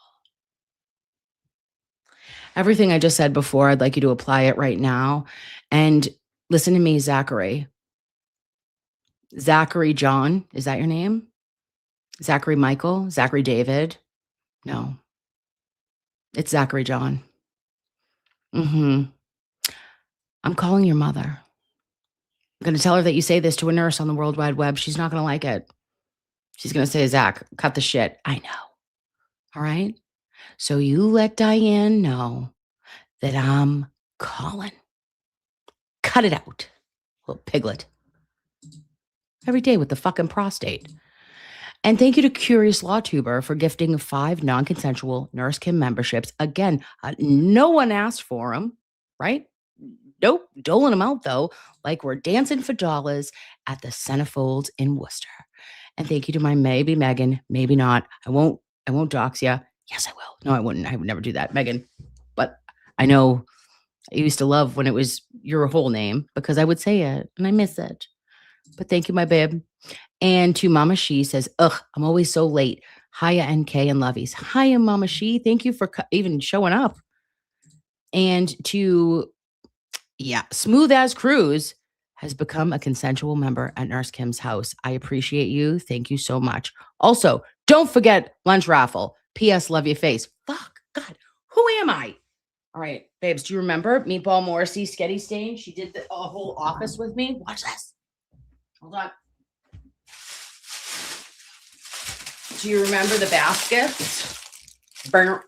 Everything I just said before, I'd like you to apply it right now. And listen to me, Zachary. Zachary John, is that your name? Zachary Michael? Zachary David? No. It's Zachary John. I'm calling your mother. I'm going to tell her that you say this to a nurse on the World Wide Web. She's not going to like it. She's going to say, Zach, cut the shit. I know. All right? So you let Diane know that I'm calling. Cut it out, little piglet. Every day with the fucking prostate. And thank you to Curious Law Tuber for gifting 5 non-consensual Nurse Kim memberships. Again, no one asked for them, right? Nope, doling them out though, like we're dancing for dollars at the Centerfolds in Worcester. And thank you to my maybe Megan, maybe not. I won't dox you. Yes, I will. No, I wouldn't. I would never do that, Megan. But I know I used to love when it was your whole name because I would say it and I miss it. But thank you, my babe. And to Mama She says, ugh, I'm always so late. Hiya, NK and Lovies. Hiya, Mama She. Thank you for even showing up. And to, Smooth as Cruz has become a consensual member at Nurse Kim's house. I appreciate you. Thank you so much. Also, don't forget lunch raffle. P.S. Love your face. Fuck, God, who am I? All right, babes, do you remember Meatball Morrissey, Sketty Stain? She did a whole office with me. Watch this. Hold on. Do you remember the baskets? What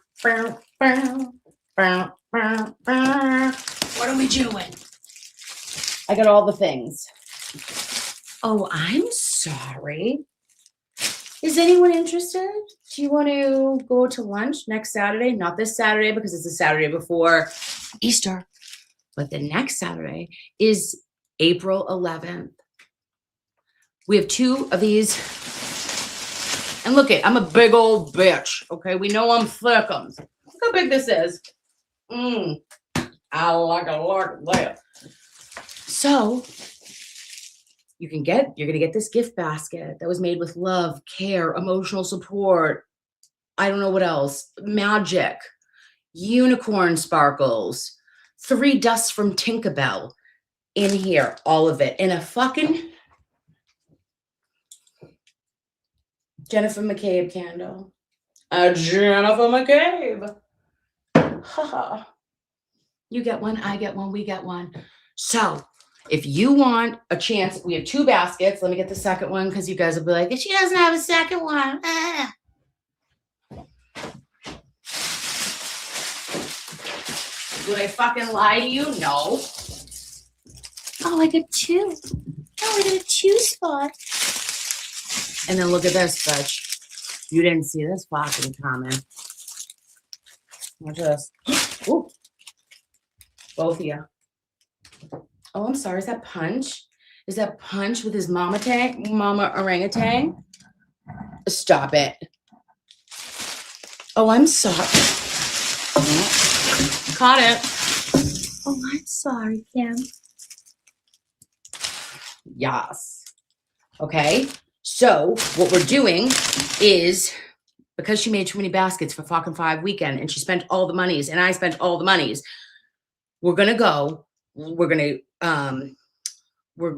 are we doing? I got all the things. Oh, I'm sorry. Is anyone interested? Do you want to go to lunch next Saturday? Not this Saturday because it's the Saturday before Easter. But the next Saturday is April 11th. We have 2 of these. And look it, I'm a big old bitch. Okay, we know I'm thickums. Look how big this is. I like that. So you're going to get this gift basket that was made with love, care, emotional support. I don't know what else. Magic, unicorn sparkles, 3 dusts from Tinkerbell in here, all of it in a fucking Jennifer McCabe candle. A Jennifer McCabe. Haha. You get one, I get one, we get one. So if you want a chance, we have 2 baskets. Let me get the second one because you guys will be like, she doesn't have a second one. Would I fucking lie to you? No. Oh, I got 2. Oh, I got a 2 spot. And then look at this, bitch. You didn't see this fucking comment. Watch this. Ooh. Both of you. Oh, I'm sorry. Is that Punch? Is that Punch with his mama orangutan? Stop it. Oh, I'm sorry. Caught it. Oh, I'm sorry, Kim. Yes. Okay. So what we're doing is, because she made too many baskets for fucking 5 weekend and she spent all the monies and I spent all the monies, we're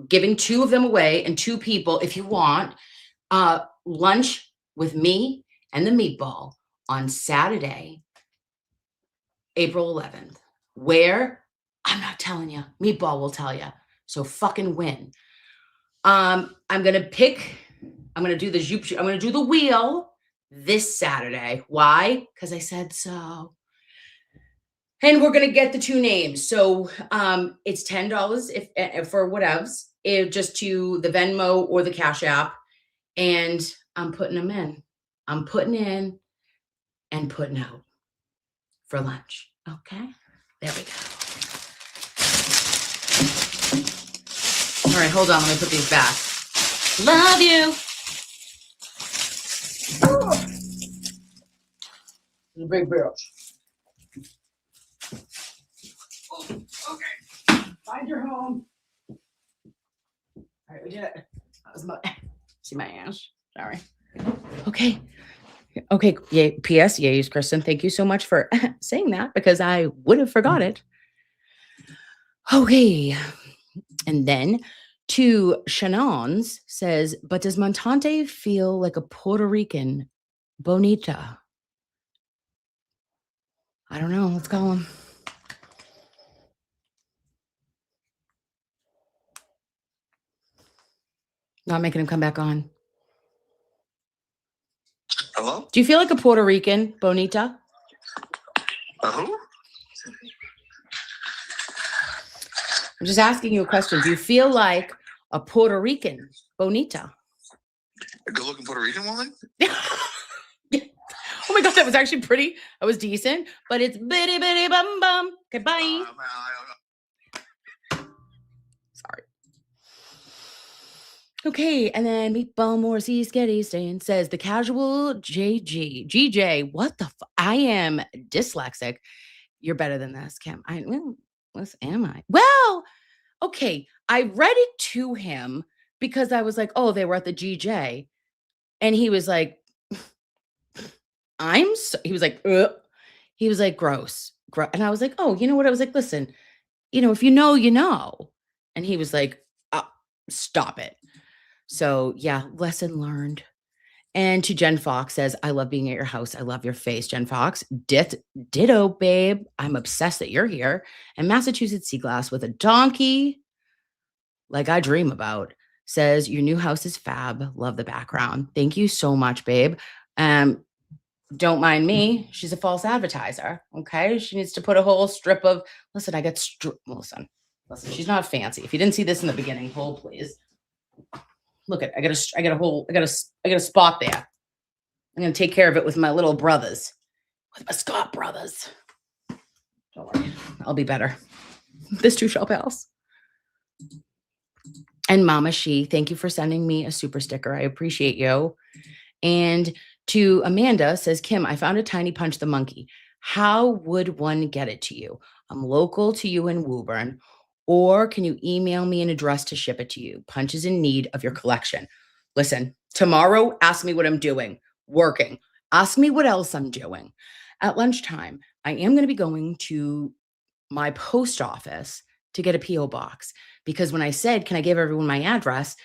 giving 2 of them away and 2 people, if you want, lunch with me and the meatball on Saturday, April 11th, where I'm not telling you, meatball will tell you. So fucking win. I'm going to do the wheel this Saturday. Why? Because I said so. And we're going to get the 2 names. So it's $10 if for whatevs, just to the Venmo or the Cash App. And I'm putting them in. I'm putting in and putting out for lunch. Okay. There we go. All right, hold on. Let me put these back. Love you. Oh. Big bitch. Oh, okay. Find your home. All right, we did it. That was my see my ass. Sorry. Okay. Okay. Yay. P.S. Yays, Kristen. Thank you so much for saying that because I would have forgot it. Okay. And then to Shannon's says, but does Montante feel like a Puerto Rican bonita? I don't know. Let's call him. Not making him come back on. Hello? Do you feel like a Puerto Rican bonita? Who? I'm just asking you a question. Do you feel like a Puerto Rican bonita? A good-looking Puerto Rican woman? Oh my God, that was actually pretty. That was decent, but it's bitty bitty bum bum. Okay, bye. Sorry. Okay, and then Meatball Morrissey Sketty Stain says the casual GJ. What the? I am dyslexic. You're better than this, Kim. What am I? Well, okay. I read it to him because I was like, oh, they were at the GJ, and he was like, he was like, ugh. He was like, gross. And I was like, oh, you know what? I was like, listen, if you know, you know. And he was like, stop it. So yeah, lesson learned. And to Jen Fox says, I love being at your house. I love your face, Jen Fox. Ditto, babe. I'm obsessed that you're here. And Massachusetts Sea Glass with a donkey, like I dream about, says, your new house is fab. Love the background. Thank you so much, babe. Don't mind me. She's a false advertiser. Okay. She needs to put a whole strip of, listen, listen, she's not fancy. If you didn't see this in the beginning, hold please. Look at, I got a spot there. I'm going to take care of it with my little brothers, with my Scott brothers. Don't worry. I'll be better. This too shall pass. And Mama She, thank you for sending me a super sticker. I appreciate you. And to Amanda says, Kim, I found a tiny Punch the Monkey. How would one get it to you? I'm local to you in Woburn. Or can you email me an address to ship it to you? Punch is in need of your collection. Listen, tomorrow, ask me what I'm doing. Working. Ask me what else I'm doing. At lunchtime, I am going to be going to my post office to get a P.O. box. Because when I said, can I give everyone my address?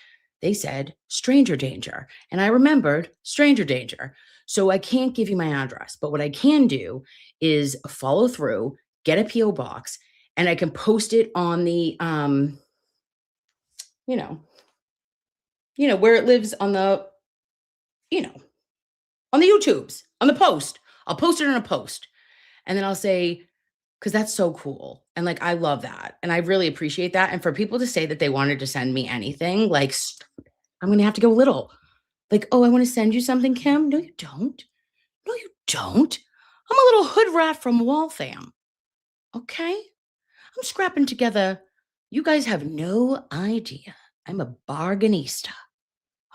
They said, stranger danger. And I remembered stranger danger. So I can't give you my address. But what I can do is follow through, get a P.O. box, and I can post it on the, where it lives on the, on the YouTubes, on the post. I'll post it on a post. And then I'll say, because that's so cool. And like, I love that. And I really appreciate that. And for people to say that they wanted to send me anything, like, I'm going to have to go little. Like, oh, I want to send you something, Kim. No, you don't. No, you don't. I'm a little hood rat from Waltham. Okay? I'm scrapping together. You guys have no idea. I'm a bargainista.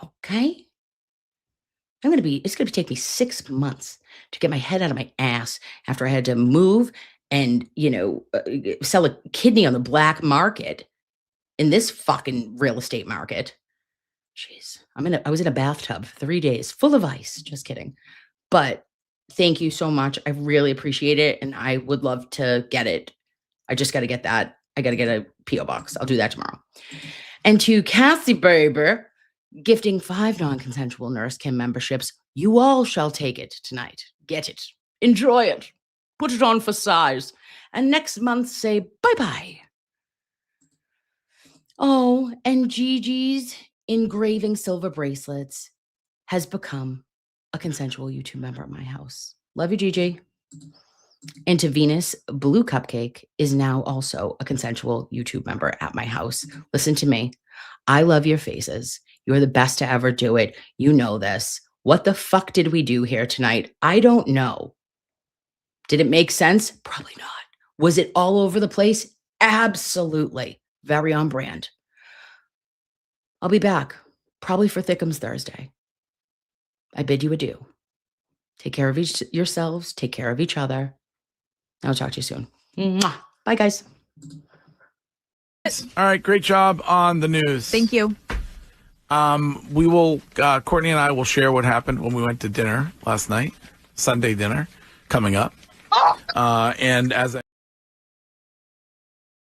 Okay? It's going to take me 6 months to get my head out of my ass after I had to move and, sell a kidney on the black market in this fucking real estate market. Jeez. I was in a bathtub 3 days full of ice. Just kidding. But thank you so much. I really appreciate it. And I would love to get it. I just got to get that. I got to get a P.O. box. I'll do that tomorrow. And to Cassie Barber, gifting 5 non-consensual Nurse Kim memberships. You all shall take it tonight. Get it. Enjoy it. Put it on for size. And next month say bye-bye. Oh, and Gigi's engraving silver bracelets has become a consensual YouTube member at my house. Love you, Gigi. And to Venus, Blue Cupcake is now also a consensual YouTube member at my house. Listen to me. I love your faces. You're the best to ever do it. You know this. What the fuck did we do here tonight? I don't know. Did it make sense? Probably not. Was it all over the place? Absolutely. Very on brand. I'll be back, probably for Thickums Thursday. I bid you adieu. Take care of yourselves. Take care of each other. I'll talk to you soon. Mwah. Bye, guys. All right, great job on the news. Thank you. We will, Courtney and I will share what happened when we went to dinner last night, Sunday dinner, coming up. And as